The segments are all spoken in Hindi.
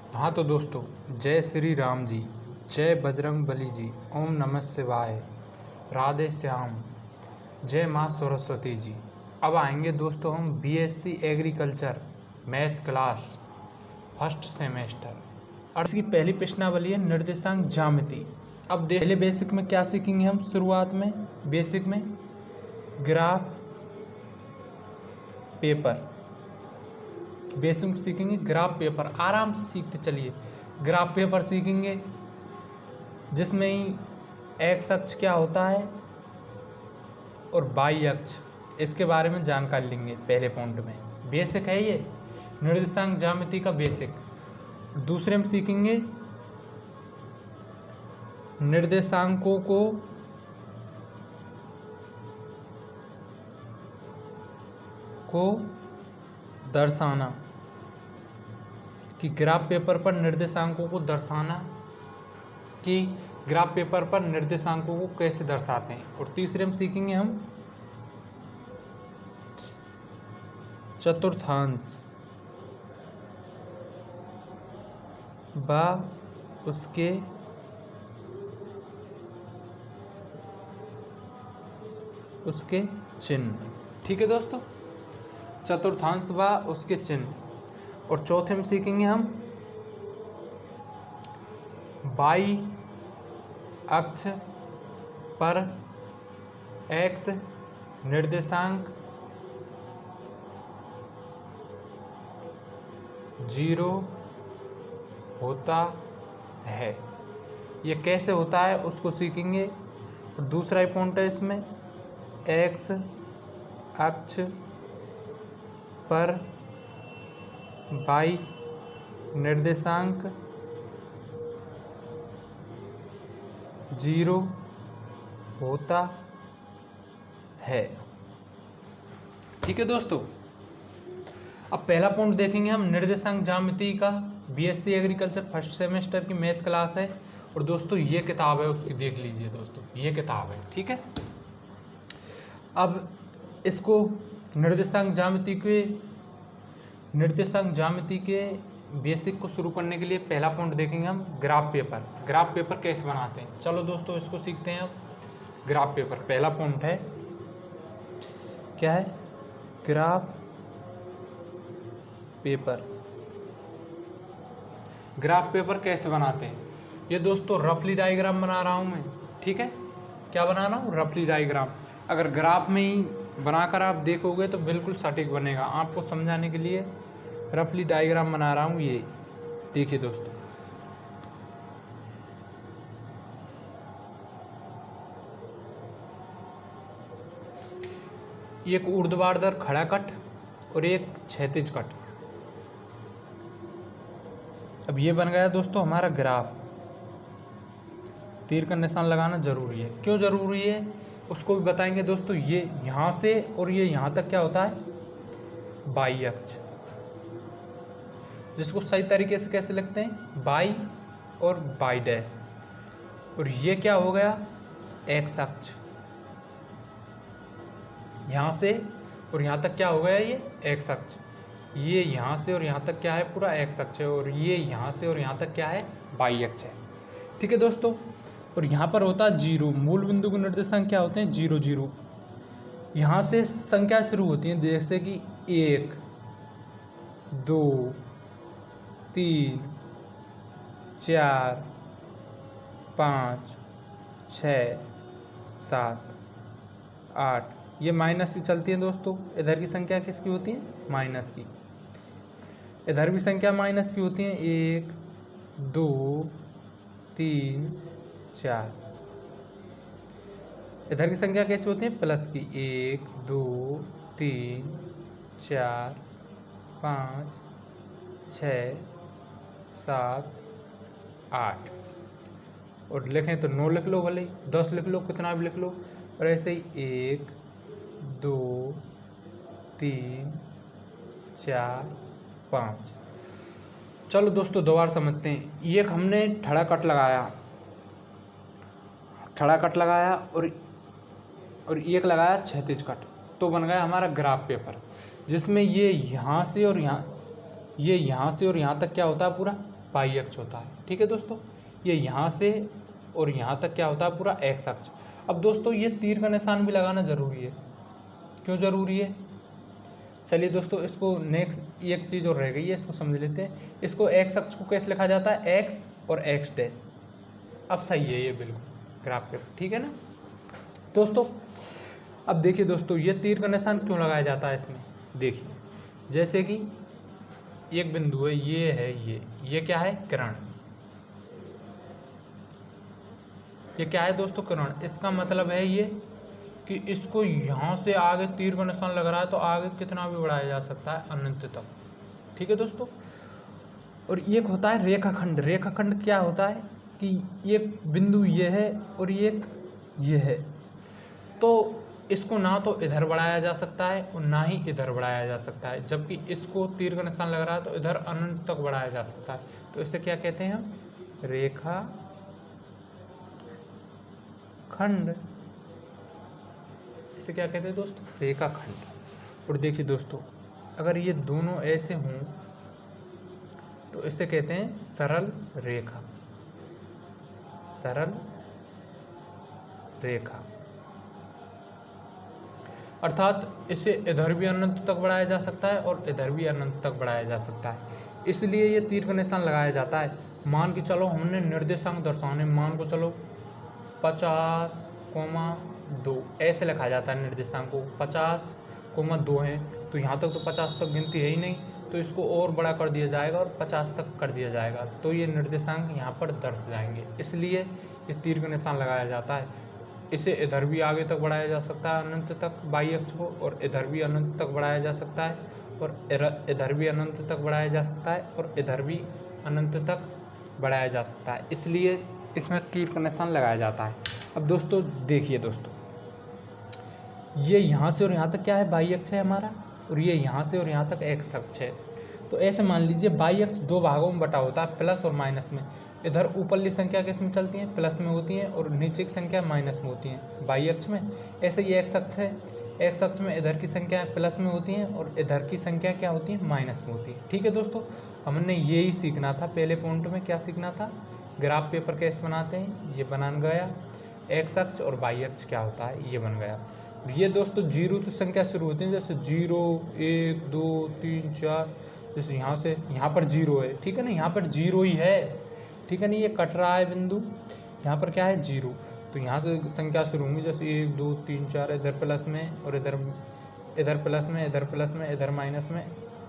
हाँ तो दोस्तों, जय श्री राम जी, जय बजरंग बली जी, ओम नमः शिवाय, राधे श्याम, जय माँ सरस्वती जी। अब आएंगे दोस्तों हम BSc agriculture math class first semester और इसकी पहली प्रश्नावली है निर्देशांक ज्यामिति। अब पहले बेसिक में क्या सीखेंगे हम? शुरुआत में बेसिक में ग्राफ पेपर, बेसिक सीखेंगे ग्राफ पेपर। आराम से सीखते चलिए। ग्राफ पेपर सीखेंगे जिसमें ही एक्स अक्ष क्या होता है और वाई अक्ष, इसके बारे में जानकारी लेंगे पहले पॉइंट में। बेसिक है ये निर्देशांक ज्यामिति का बेसिक। दूसरे में सीखेंगे निर्देशांकों को दर्शाना, कि ग्राफ पेपर पर निर्देशांकों को दर्शाना, कि ग्राफ पेपर पर निर्देशांकों को कैसे दर्शाते हैं। और तीसरे में सीखेंगे हम चतुर्थांश व उसके चिन्ह। ठीक है दोस्तों, चतुर्थांश व उसके चिन्ह। और चौथे में सीखेंगे हम वाई अक्ष पर एक्स निर्देशांक 0 होता है, ये कैसे होता है उसको सीखेंगे। और दूसरा पॉइंट है इसमें एक्स अक्ष पर वाई निर्देशांक 0 होता है। ठीक है दोस्तों, अब पहला पॉइंट देखेंगे हम निर्देशांक ज्यामिति का। बीएससी एग्रीकल्चर फर्स्ट सेमेस्टर की मैथ क्लास है। और दोस्तों ये किताब है, उसकी देख लीजिए दोस्तों, ये किताब है। ठीक है, अब इसको निर्देशांक ज्यामिति के बेसिक को शुरू करने के लिए पहला पॉइंट देखेंगे हम ग्राफ पेपर। ग्राफ पेपर कैसे बनाते हैं, चलो दोस्तों इसको सीखते हैं। अब ग्राफ पेपर पहला पॉइंट है, क्या है? Graph paper. ग्राफ पेपर कैसे बनाते हैं ये दोस्तों, रफली डायग्राम बना रहा हूं मैं। ठीक है, क्या बना रहा हूं? रफली डायग्राम। अगर ग्राफ में ही बनाकर आप देखोगे तो बिल्कुल सटीक बनेगा। आपको समझाने के लिए रफली डायग्राम बना रहा हूँ। ये देखिए दोस्तों, एक ऊर्ध्वाधर खड़ा कट और एक क्षैतिज कट। अब ये बन गया दोस्तों हमारा ग्राफ। तीर का निशान लगाना जरूरी है। क्यों जरूरी है उसको भी बताएंगे दोस्तों। ये यहाँ से और ये यहाँ तक क्या होता है? वाई अक्ष, जिसको सही तरीके से कैसे लिखते हैं? वाई और वाई डैश। और ये क्या हो गया? एक्स अक्ष। यहाँ से और यहाँ तक क्या हो गया? ये एक्स अक्ष। ये यहाँ से और यहाँ तक क्या है? पूरा एक्स अक्ष है। और ये यहाँ से और यहाँ तक क्या है? वाई अक्ष है। ठीक है दोस्तों, और यहाँ पर होता है 0। मूल बिंदु के निर्देशांक क्या होते हैं? 0 0। यहाँ से संख्या शुरू होती है, जैसे कि 1 2 3 4 5 6 7 8। ये माइनस की चलती है दोस्तों। इधर की संख्या किसकी होती है? माइनस की। इधर भी संख्या माइनस की होती है, 1 2 3 4। इधर की संख्या कैसी होती है? प्लस की, 1 2 3 4 5 6 7 8। और लिखें तो 9 लिख लो, भले 10 लिख लो, कितना भी लिख लो। और ऐसे ही 1 2 3 4 5। चलो दोस्तों दोबारा समझते हैं। ये हमने ठड़ा कट लगाया और एक लगाया क्षैतिज कट, तो बन गया हमारा ग्राफ पेपर, जिसमें ये यहाँ से और यहाँ तक क्या होता है? पूरा बाई अक्ष होता है। ठीक है दोस्तों, ये यहाँ से और यहाँ तक क्या होता है पूरा एक्स अक्ष। अब दोस्तों ये तीर का निशान भी लगाना ज़रूरी है। क्यों ज़रूरी है? चलिए दोस्तों, इसको नेक्स्ट एक चीज़ और रह गई है, इसको समझ लेते हैं। इसको एक्स अक्ष को कैसे लिखा जाता है? एक्स और एक्स डैश। अब सही है ये बिल्कुल ग्राफ पेपर, ठीक है ना दोस्तों। अब देखिए दोस्तों, ये तीर का निशान क्यों लगाया जाता है इसमें? देखिए, जैसे कि एक बिंदु है, ये है, ये क्या है? किरण। ये क्या है दोस्तों? किरण। इसका मतलब है ये कि इसको यहाँ से आगे तीर का निशान लग रहा है तो आगे कितना भी बढ़ाया जा सकता है, अनंत तक। ठीक है दोस्तों। और एक होता है रेखाखंड। रेखाखंड क्या होता है कि एक बिंदु ये है और एक ये है, तो इसको ना तो इधर बढ़ाया जा सकता है और ना ही इधर बढ़ाया जा सकता है, जबकि इसको तीर का निशान लग रहा है तो इधर अनंत तक बढ़ाया जा सकता है। तो इसे क्या कहते हैं हम? रेखा खंड। इसे क्या कहते हैं दोस्तों? रेखाखंड। और देखिए दोस्तों, अगर ये दोनों ऐसे हों तो इसे कहते हैं सरल रेखा। सरल रेखा, अर्थात इसे इधर भी अनंत तक बढ़ाया जा सकता है और इधर भी अनंत तक बढ़ाया जा सकता है। इसलिए ये तीर का निशान लगाया जाता है। मान के चलो हमने निर्देशांक दर्शाने, मान को चलो 50,2 ऐसे लिखा जाता है निर्देशांक को। 50,2 है तो यहाँ तक तो 50 तक गिनती है ही नहीं, तो इसको और बड़ा कर दिया जाएगा और 50 तक कर दिया जाएगा, तो ये निर्देशांक यहाँ पर दर्श जाएंगे। इसलिए ये तीर का निशान लगाया जाता है। इसे इधर भी आगे तक बढ़ाया जा सकता है अनंत तक बाई अक्ष को, और इधर भी अनंत तक बढ़ाया जा सकता है, और इधर भी अनंत तक बढ़ाया जा सकता है, और इधर भी अनंत तक बढ़ाया जा सकता है। इसलिए इसमें तीर का निशान लगाया जाता है। अब दोस्तों देखिए दोस्तों, ये यहाँ से और यहाँ तक क्या है? बाई अक्ष है हमारा, और ये यहाँ से और यहाँ तक एक्स अक्ष है। तो ऐसे मान लीजिए बाई अक्ष दो भागों में बटा होता है, प्लस और माइनस में। इधर ऊपरली संख्या किस में चलती हैं? प्लस में होती हैं, और नीचे की संख्या माइनस में होती हैं बाई अक्ष में। ऐसे ये एक्स अक्ष है, एक्स अक्ष में इधर की संख्या प्लस में होती हैं और इधर की संख्या क्या होती है? माइनस में होती है। ठीक है दोस्तों, हमने यही सीखना था पहले पॉइंट में। क्या सीखना था? ग्राफ पेपर कैसे बनाते हैं, ये बन गया। एक्स अक्ष और बाई अक्ष क्या होता है, ये बन गया। ये दोस्तों जीरो से संख्या शुरू होती है, जैसे 0, 1, 2, 3, 4। जैसे यहाँ से यहाँ पर 0 है, ठीक है ना, यहाँ पर 0 ही है, ठीक है ना। ये कट रहा है बिंदु, यहाँ पर क्या है? 0। तो यहाँ से संख्या शुरू होंगी, जैसे 1, 2, 3, 4, इधर प्लस में और इधर प्लस में, इधर प्लस में, इधर माइनस में,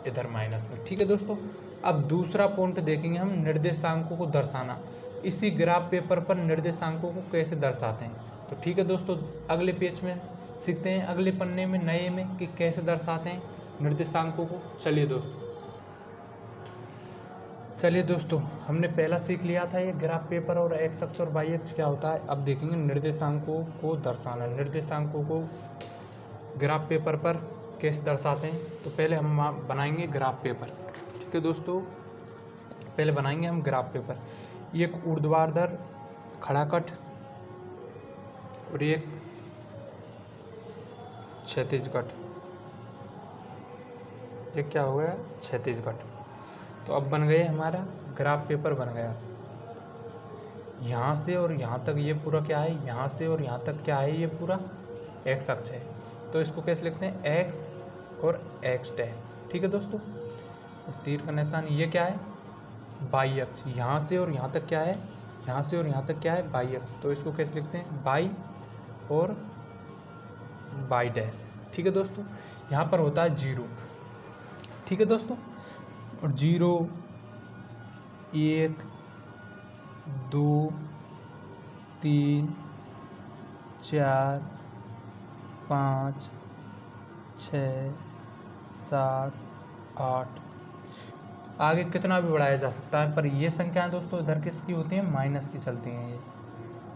इधर माइनस में। ठीक है दोस्तों। अब दूसरा पॉइंट देखेंगे हम, निर्देशांकों को दर्शाना। इसी ग्राफ पेपर पर निर्देशांकों को कैसे दर्शाते हैं। तो ठीक है दोस्तों, अगले पेज में सीखते हैं, अगले पन्ने में नए में, कि कैसे दर्शाते हैं निर्देशांकों को। चलिए दोस्तों, हमने पहला सीख लिया था ये ग्राफ पेपर और एक्स अक्ष और वाई अक्ष क्या होता है। अब देखेंगे निर्देशांकों को दर्शाना। निर्देशांकों को ग्राफ पेपर पर कैसे दर्शाते हैं। तो पहले हम बनाएंगे ग्राफ पेपर। ठीक है दोस्तों, पहले बनाएंगे हम ग्राफ पेपर। एक ऊर्ध्वाधर खड़ा कट और एक क्षैतिज कट। ये क्या हो गया? क्षैतिज कट। तो अब बन गए हमारा ग्राफ पेपर बन गया। यहाँ से और यहाँ तक ये पूरा क्या है? यहाँ से और यहाँ तक क्या है? ये पूरा एक्स अक्ष है। तो इसको कैसे लिखते हैं? एक्स और एक्स डैश। ठीक है दोस्तों। और तीर का निशान ये क्या है? बाई अक्ष। यहाँ से और यहाँ तक क्या है? यहाँ से और यहाँ तक क्या है? बाई अक्ष। तो इसको कैसे लिखते हैं? बाई और बाई डैश। ठीक है दोस्तों। यहाँ पर होता है 0। ठीक है दोस्तों। और 0, 1, 2, 3, 4, 5, 6, 7, 8। आगे कितना भी बढ़ाया जा सकता है, पर ये संख्याएं दोस्तों इधर किसकी होती हैं? माइनस की चलती हैं। ये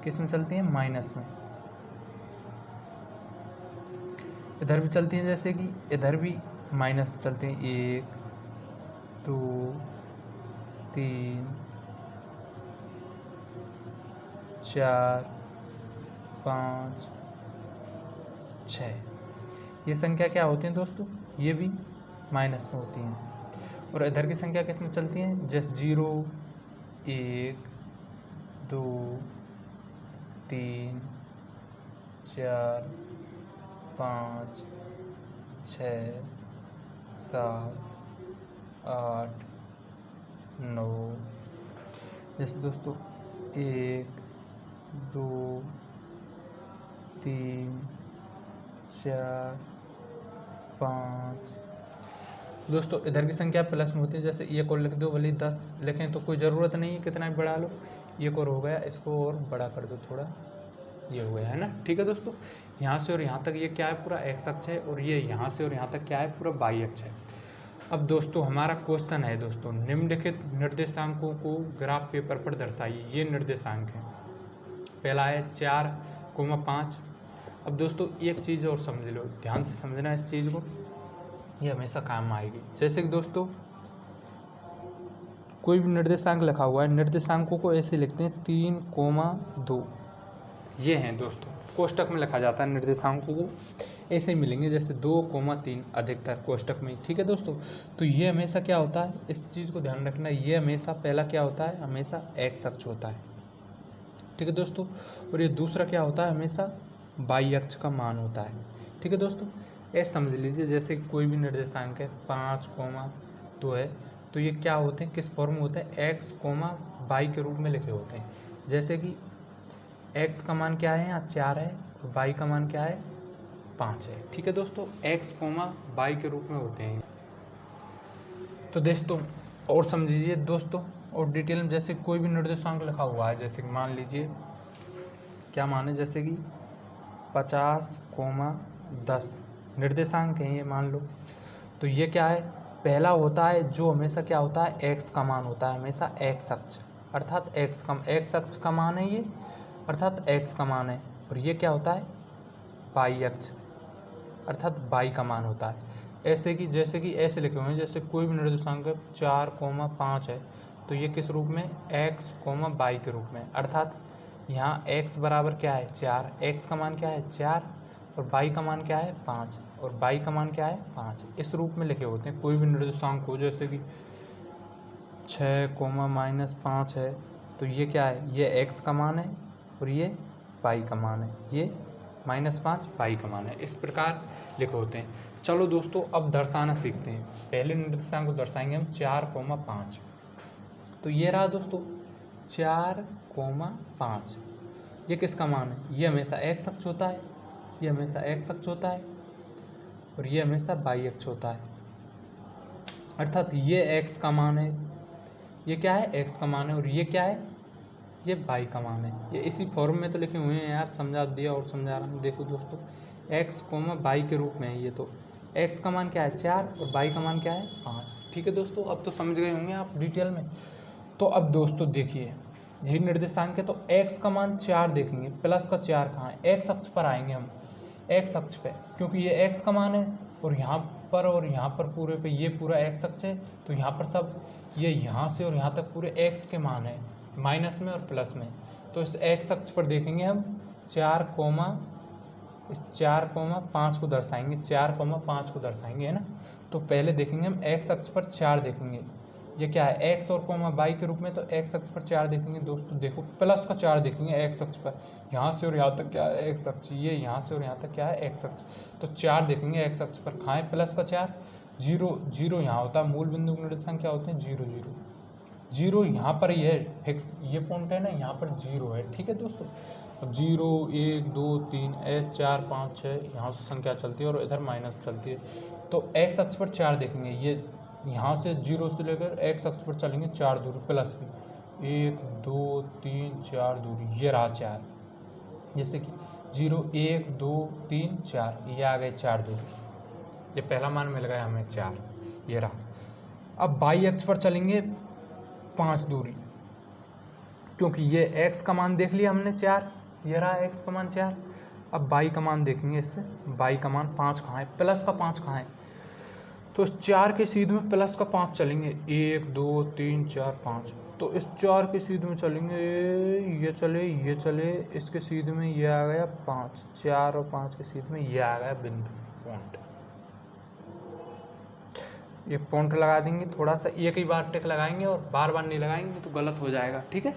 किस में चलती हैं? माइनस में। इधर भी चलती हैं, जैसे कि इधर भी माइनस चलती हैं। 1, 2, 3, 4, 5, 6। ये संख्या क्या होती हैं दोस्तों? ये भी माइनस में होती हैं। और इधर की संख्या किस में चलती हैं? जैसे 0, 1 2 3 4 5 6 7 8 9। जैसे दोस्तों 1 2 3 4 5। दोस्तों इधर की संख्या प्लस में होती है, जैसे एक और लिख दो, भले 10 लिखें तो कोई ज़रूरत नहीं है, कितना भी बढ़ा लो। एक और हो गया, इसको और बड़ा कर दो थोड़ा, ये हो गया है ना। ठीक है दोस्तों, यहाँ से और यहाँ तक ये क्या है, पूरा एक्स अक्ष है, और ये यहाँ से और यहाँ तक क्या है, पूरा वाई अक्ष है। अब दोस्तों हमारा क्वेश्चन है दोस्तों, निम्नलिखित निर्देशांकों को ग्राफ पेपर पर दर्शाइए। ये निर्देशांक है, पहला है 4,5। अब दोस्तों एक चीज़ और समझ लो, ध्यान से समझना इस चीज़ को, ये हमेशा काम आएगी। जैसे कि दोस्तों कोई भी निर्देशांक लिखा हुआ है, निर्देशांकों को ऐसे लिखते हैं 3,2। ये हैं दोस्तों, कोष्टक में लिखा जाता है निर्देशांकों को, ऐसे ही मिलेंगे जैसे 2,3 अधिकतर कोष्टक में। ठीक है दोस्तों, तो ये हमेशा क्या होता है, इस चीज़ को ध्यान रखना, ये हमेशा पहला क्या होता है, हमेशा एक्स अक्ष होता है। ठीक है दोस्तों, और ये दूसरा क्या होता है, हमेशा वाई अक्ष का मान होता है। ठीक है दोस्तों, ऐसे समझ लीजिए, जैसे कोई भी निर्देशांक है 5,2 है, तो ये क्या होते हैं, किस फॉर्म में होते हैं, एक्स वाई के रूप में लिखे होते हैं। जैसे कि एक्स का मान क्या है, यहाँ 4 है, और वाई का मान क्या है, 5 है। ठीक है दोस्तों, एक्स वाई के रूप में होते हैं। तो दोस्तों और समझिए दोस्तों, और डिटेल में, जैसे कोई भी निर्देशांक लिखा हुआ है, जैसे कि मान लीजिए क्या मान है, जैसे कि 50,10 निर्देशांक है ये, मान लो। तो ये क्या है, पहला होता है जो हमेशा क्या होता है, एक्स का मान होता है, हमेशा एक्स अक्ष, अर्थात एक्स अक्ष का मान है ये, अर्थात एक्स का मान है। और ये क्या होता है, वाई अक्ष, अर्थात वाई का मान होता है। ऐसे कि जैसे कि ऐसे लिखे हुए हैं, जैसे कोई भी निर्देशांक 4,5 है, तो ये किस रूप में, एक्स वाई के रूप में, अर्थात यहाँ x बराबर क्या है, 4, x का मान क्या है 4, और y का मान क्या है 5, और y का मान क्या है 5, इस रूप में लिखे होते हैं कोई भी निर्देशांक को। जैसे कि 6,-5 है, तो ये क्या है, ये x का मान है, और ये y का मान है, ये -5 y का मान है, इस प्रकार लिखे होते हैं। चलो दोस्तों अब दर्शाना सीखते हैं। पहले निर्देशांक को दर्शाएंगे हम 4,5। तो ये रहा दोस्तों 4,5, ये किसका मान है, ये हमेशा एक्स अक्ष होता है, ये हमेशा एक्स अक्ष होता है, और ये हमेशा वाई अक्ष होता है, अर्थात ये एक्स का मान है, ये क्या है, एक्स का मान है, और ये क्या है, ये वाई का मान है। ये इसी फॉर्म में तो लिखे हुए हैं यार, समझा दिया और समझा रहा हूँ। देखो दोस्तों, एक्स वाई के रूप में है ये, तो एक्स का मान क्या है 4, और वाई का मान क्या है 5। ठीक है दोस्तों, अब तो समझ गए होंगे आप डिटेल में। तो अब दोस्तों देखिए, यही निर्देशांक है, तो x का मान 4 देखेंगे, प्लस का 4 कहाँ है, x अक्ष पर आएंगे हम, x अक्ष पे, क्योंकि ये x का मान है, और यहाँ पर पूरे पे ये पूरा x अक्ष है, तो यहाँ पर सब ये यहाँ से और यहाँ तक पूरे x के मान है, माइनस में और प्लस में। तो इस x अक्ष पर देखेंगे हम 4,5 को दर्शाएंगे, 4,5 को दर्शाएंगे, है ना। तो पहले देखेंगे हम x अक्ष पर 4 देखेंगे, ये क्या है, x और वाई के रूप में, तो x अक्ष पर 4 देखेंगे दोस्तों। देखो प्लस का 4 देखेंगे x अक्ष पर, यहाँ से और यहाँ तक क्या है x अक्ष, ये यहाँ से और यहाँ तक क्या है x अक्ष, तो 4 देखेंगे x अक्ष पर, कहाँ है प्लस का 4, 0 यहाँ होता है, मूल बिंदु निर्देशांक क्या होते हैं 0 यहाँ पर ये है फिक्स, ये पॉइंट है ना, यहाँ पर 0 है। ठीक है दोस्तों, अब 0 1 2 3 ऐसे 4 5 6 यहाँ से संख्या चलती है, और इधर माइनस चलती है। तो x अक्ष पर 4 देखेंगे, ये यहाँ से 0 से लेकर x अक्ष पर चलेंगे 4 दूरी प्लस की, 1 2 3 4 दूरी, ये रहा 4। जैसे कि 0 1 2 3 4, ये आ गए 4 दूरी, ये पहला मान मिल गया हमें 4, ये रहा। अब y अक्ष पर चलेंगे 5 दूरी, क्योंकि ये x का मान देख लिया हमने 4, ये रहा x का मान 4। अब y का मान देखेंगे, इससे y का मान 5 कहाँ है, प्लस का 5 कहाँ है, तो इस 4 के सीध में प्लस का 5 चलेंगे, 1 2 3 4 5, तो इस 4 के सीध में चलेंगे, ये चले, इसके सीध में ये आ गया 5, 4 और 5 के सीध में ये आ गया बिंदु पॉइंट। एक पॉइंट लगा देंगे, थोड़ा सा एक ही बार टिक लगाएंगे और बार बार नहीं लगाएंगे तो गलत हो जाएगा, ठीक है।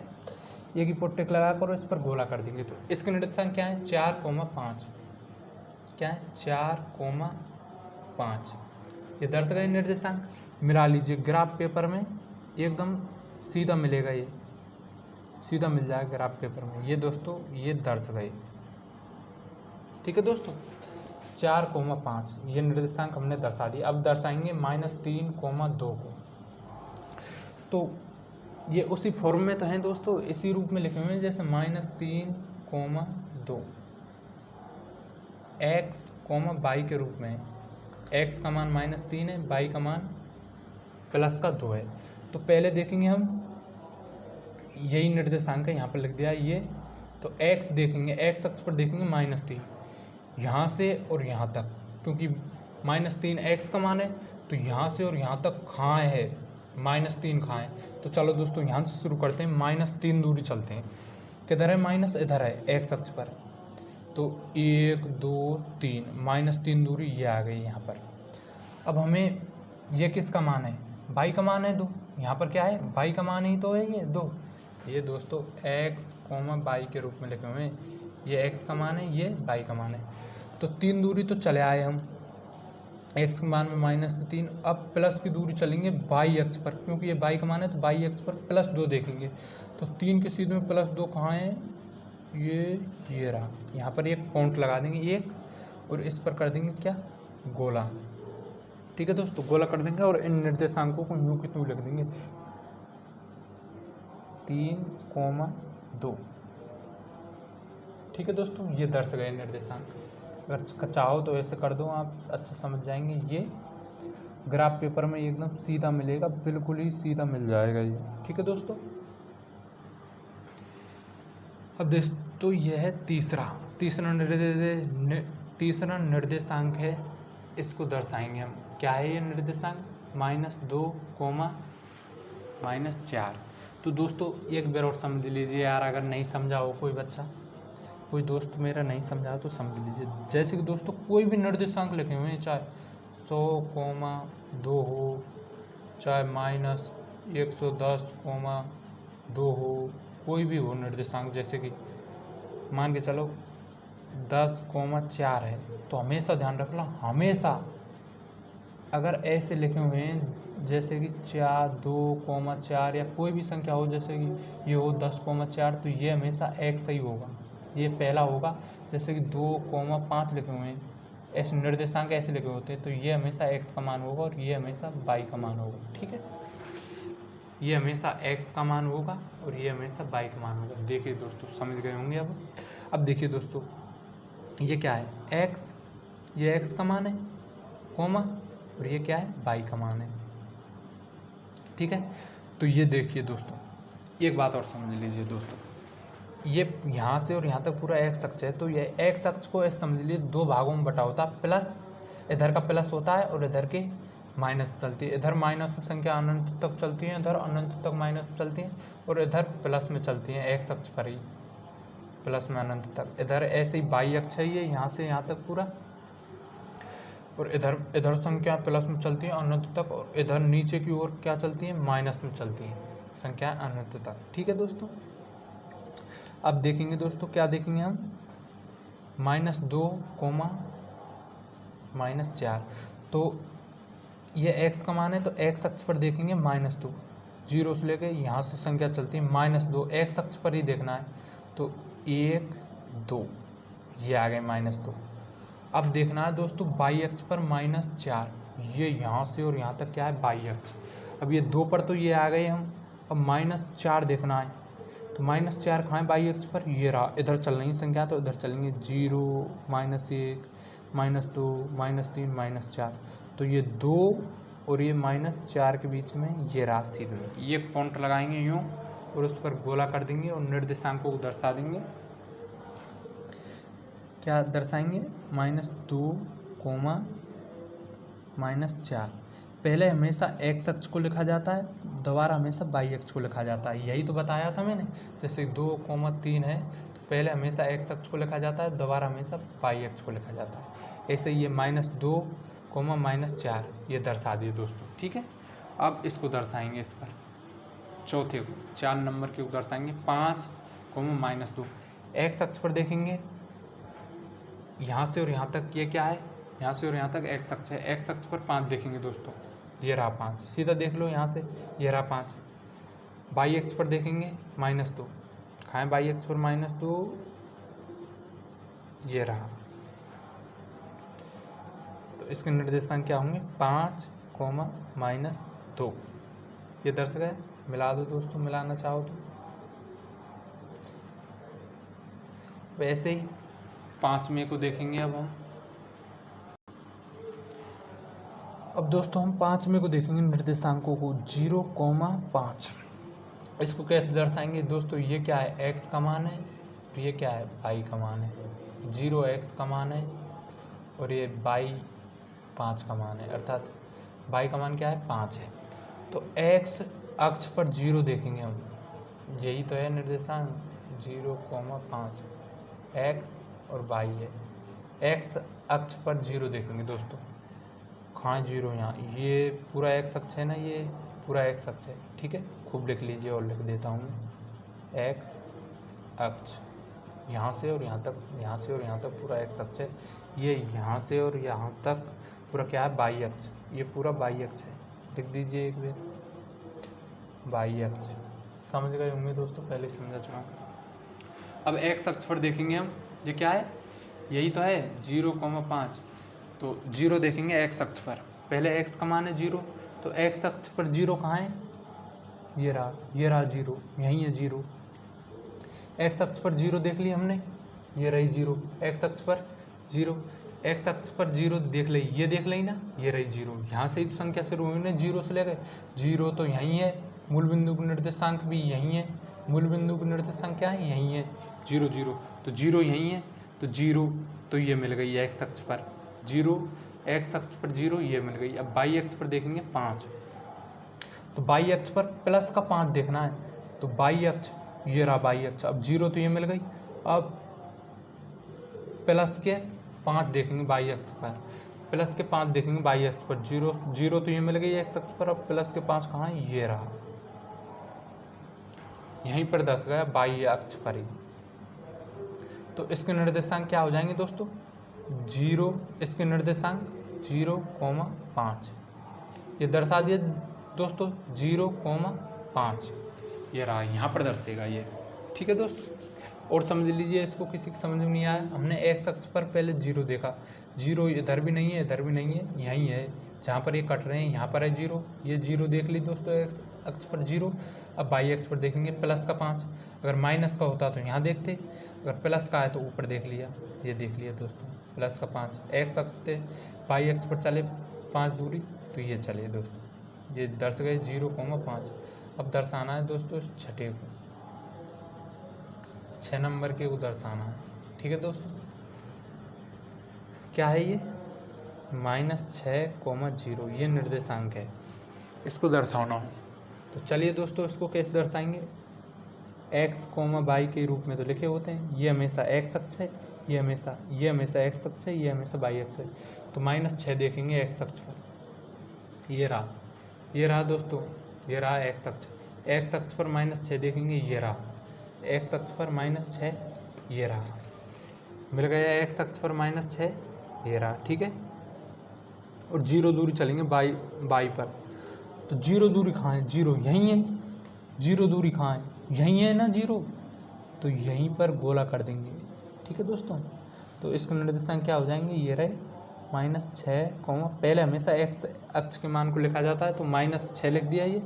एक ही पर टिक लगा कर इस पर गोला कर देंगे। तो इसके निर्देशांक क्या है, 4,5, क्या है 4,5, ये दर्श गए निर्देशांक। मिला लीजिए ग्राफ पेपर में एकदम सीधा मिलेगा, ये सीधा मिल जाएगा ग्राफ पेपर में। ये दोस्तों ये दर्श गए, ठीक है दोस्तों। 4,5 ये निर्देशांक हमने दर्शा दिया। अब दर्शाएंगे -3,2 को। तो ये उसी फॉर्म में तो हैं दोस्तों, इसी रूप में लिखे हुए हैं जैसे -3,2 x, y के रूप में है। x का मान -3 है, y का मान +2 है। तो पहले देखेंगे हम, यही निर्देशांक है, यहाँ पर लिख दिया ये। तो x देखेंगे, x अक्ष पर देखेंगे -3, यहाँ से और यहाँ तक, क्योंकि -3 x का मान है, तो यहाँ से और यहाँ तक कहाँ है, -3 कहाँ है। तो चलो दोस्तों यहाँ से शुरू करते हैं, -3 दूरी चलते हैं। किधर है माइनस, इधर है x अक्ष पर। तो 1 2 3, -3 दूरी ये आ गई यहाँ पर। अब हमें ये किसका मान है, y का मान है 2। यहाँ पर क्या है, y का मान ही तो है ये 2। ये दोस्तों x, y के रूप में लिखे हुए हैं। ये x का मान है, ये y का मान है। तो 3 दूरी तो चले आए हम, x के मान में -3। अब प्लस की दूरी चलेंगे y अक्ष पर, क्योंकि ये y का मान है तो y अक्ष पर +2 देखेंगे। तो 3 के सीधे में +2 कहाँ है, ये रहा। यहाँ पर एक पॉइंट लगा देंगे एक, और इस पर कर देंगे क्या, गोला, ठीक है दोस्तों। गोला कर देंगे और इन निर्देशांकों को यूँ की यूँ लिख देंगे 3,2, ठीक है दोस्तों। ये दर्श गए निर्देशांक। अगर चाहो तो ऐसे कर दो, आप अच्छा समझ जाएंगे। ये ग्राफ पेपर में एकदम सीधा मिलेगा, बिल्कुल ही सीधा मिल जाएगा ये, ठीक है दोस्तों। अब दोस्तों ये है तीसरा निर्देशांक है, इसको दर्शाएंगे हम। क्या है ये निर्देशांक, -2, -4। तो दोस्तों एक बार और समझ लीजिए यार, अगर नहीं समझा हो कोई बच्चा, कोई दोस्त मेरा नहीं समझा तो समझ लीजिए। जैसे कि दोस्तों कोई भी निर्देशांक लिखे हुए हैं, चाहे 100,2 हो, चाहे -110,2 हो, कोई भी हो निर्देशांक, जैसे कि मान के चलो 10,4 है, तो हमेशा ध्यान रखना, हमेशा अगर ऐसे लिखे हुए हैं जैसे कि 2,4 या कोई भी संख्या हो, जैसे कि ये हो 10,4, तो ये हमेशा x ही होगा, ये पहला होगा। जैसे कि 2,5 लिखे हुए हैं, ऐसे निर्देशांक ऐसे लिखे होते हैं, तो ये हमेशा x का मान होगा और ये हमेशा y का मान होगा, ठीक है। ये हमेशा x का मान होगा और ये हमेशा y का मान होगा। देखिए दोस्तों समझ गए होंगे अब देखिए दोस्तों, ये क्या है, x, ये x का मान है, कोमा, और ये क्या है, y का मान है, ठीक है। तो ये देखिए दोस्तों, एक बात और समझ लीजिए दोस्तों, ये यहाँ से और यहाँ तक पूरा x अक्ष है। तो ये x अक्ष को ऐसे समझ लीजिए 2 भागों में बटा होता है, प्लस इधर का प्लस होता है और इधर के माइनस चलती है। इधर माइनस में संख्या अनंत तक चलती है, इधर अनंत तक माइनस में चलती है, और इधर प्लस में चलती है, x अक्ष पर ही प्लस में अनंत तक। इधर ऐसे ही y अक्ष है, ये यहाँ से यहाँ तक पूरा, और इधर संख्या प्लस में चलती है अनंत तक, और इधर नीचे की ओर क्या चलती है, माइनस में चलती है संख्या अनंत तक, ठीक है दोस्तों। अब देखेंगे दोस्तों, क्या देखेंगे हम, -2, -4। तो ये x का मान है, तो x अक्ष पर देखेंगे -2, 0 से लेके यहाँ से संख्या चलती है -2, x अक्ष पर ही देखना है। तो 1 2 ये आ गए -2। अब देखना है दोस्तों y अक्ष पर -4, ये यहाँ से और यहाँ तक क्या है, y अक्ष। अब ये 2 पर तो ये आ गए हम, अब -4 देखना है। तो -4 कहाँ है, y अक्ष पर, ये रहा। इधर चल रही संख्या तो इधर चलेंगे 0, -1, -2, -3, -4। तो ये 2 और ये -4 के बीच में ये राशि में ये पॉइंट लगाएंगे यूँ, और उस पर गोला कर देंगे और निर्देशांकों को दर्शा देंगे। क्या दर्शाएंगे, -2, -4। पहले हमेशा x अक्ष को लिखा जाता है, दोबारा हमेशा y अक्ष को लिखा जाता है। यही तो बताया था मैंने। जैसे 2, 3 है, तो पहले हमेशा x अक्ष को लिखा जाता है, दोबारा हमेशा y अक्ष को लिखा जाता है। ऐसे ये -2, कोमा -4 ये दर्शा दिए दोस्तों। ठीक है, अब इसको दर्शाएंगे, इस पर चौथे को 4 नंबर के को दर्शाएंगे 5 -2। एक्स अक्ष पर देखेंगे यहाँ से और यहाँ तक ये क्या है, यहाँ से और यहाँ तक एक्स अक्ष है। एक्स अक्ष पर 5 देखेंगे दोस्तों, ये रहा 5, सीधा देख लो यहाँ से, ये रहा 5। बाई अक्ष पर देखेंगे -2, कहाँ है बाई अक्ष पर -2, ये रहा। तो इसके निर्देशांक क्या होंगे 5, -2। ये दर्श गए, मिला दो दोस्तों, मिलाना चाहो तो। वैसे ही 5वें को देखेंगे अब दोस्तों हम 5वें को देखेंगे निर्देशांकों को 0,5। इसको कैसे दर्शाएंगे दोस्तों, ये क्या है x का मान है और ये क्या है y का मान है। 0 x का मान है और ये y 5 का मान है, अर्थात y का मान क्या है 5 है। तो x अक्ष पर 0 देखेंगे हम, यही तो है निर्देशांक 0,5 x और y है। x अक्ष पर 0 देखेंगे दोस्तों, कहाँ 0, यहाँ, ये पूरा x अक्ष है ना, ये पूरा x अक्ष है। ठीक है, खूब लिख लीजिए और लिख देता हूँ x अक्ष, यहाँ से और यहाँ तक, यहाँ से और यहाँ तक पूरा x अक्ष है। ये यहाँ से और यहाँ तक पूरा क्या है y अक्ष, ये पूरा y अक्ष है। लिख दीजिए एक बार y अक्ष। समझ गए होंगे दोस्तों, पहले समझा चुका। अब x अक्ष पर देखेंगे हम, ये क्या है, यही तो है 0,5। तो 0 देखेंगे x अक्ष पर, पहले x का मान है 0, तो x अक्ष पर 0 कहाँ है, ये रहा 0, यहीं है 0। x अक्ष पर 0 देख ली हमने, ये रही 0, x अक्ष पर 0, x अक्ष पर 0 देख ली, ये देख ली ना, ये रही 0। यहाँ से ही संख्या शुरू हुई ना, 0 से ले गए, 0 तो यहीं है, मूल बिंदु का निर्देशांक भी यहीं है, मूल बिंदु का निर्देशांक क्या है, यहीं है 0, 0, तो 0 यहीं है, तो 0 तो ये मिल गई x अक्ष पर 0, x अक्ष पर 0 ये मिल गई। अब y अक्ष पर देखेंगे 5, तो y अक्ष पर प्लस का 5 देखना है, तो y अक्ष, ये रहा y अक्ष। अब 0 तो ये मिल गई, अब प्लस के 5 देखेंगे y अक्ष पर, प्लस के 5 देखेंगे y अक्ष पर, 0 तो ये मिल गई x अक्ष पर। अब प्लस के 5 कहाँ है, ये रहा, यहीं पर दर्श गया y अक्ष पर ही। तो इसके निर्देशांक क्या हो जाएंगे दोस्तों 0, इसके निर्देशांक 0,5, ये दर्शा दिए दोस्तों 0,5, ये रहा, यहाँ पर दर्शेगा ये। ठीक है दोस्तों, और समझ लीजिए इसको, किसी की समझ में नहीं आया, हमने x अक्ष पर पहले 0 देखा, 0 इधर भी नहीं है, इधर भी नहीं है, यहीं है जहाँ पर ये कट रहे हैं, यहाँ पर है 0, ये 0 देख ली दोस्तों x अक्ष पर 0। अब y अक्ष पर देखेंगे प्लस का 5, अगर माइनस का होता तो यहाँ देखते, अगर प्लस का है तो ऊपर देख लिया, ये देख लिया दोस्तों प्लस का 5। x अक्ष थे, y अक्ष पर चले 5 दूरी, तो ये चले दोस्तों, ये दर्श गए 0,5। अब दर्शाना है दोस्तों छठे को, 6 नंबर के को दर्शाना है। ठीक है दोस्तों, क्या है ये -6,0, ये निर्देशांक है, इसको दर्शाना है। तो चलिए दोस्तों इसको कैसे दर्शाएंगे, x, y के रूप में तो लिखे होते हैं, ये हमेशा x अक्ष है, ये हमेशा x अक्ष है, ये हमेशा y अक्ष है। तो -6 देखेंगे x अक्ष पर, ये रहा दोस्तों, ये रहा x अक्ष पर -6 देखेंगे, ये रहा x अक्ष पर -6, ये रहा, मिल गया x अक्ष पर -6, ये रहा। ठीक है, और 0 दूरी चलेंगे y पर, तो 0 दूरी कहाँ है, 0 यहीं है, 0 दूरी कहाँ है, यहीं है ना 0, तो यहीं पर गोला कर देंगे। ठीक है दोस्तों, तो इसके निर्देशांक क्या हो जाएंगे, ये रहे -6, पहले हमेशा x अक्ष के मान को लिखा जाता है, तो -6 लिख दिया ये,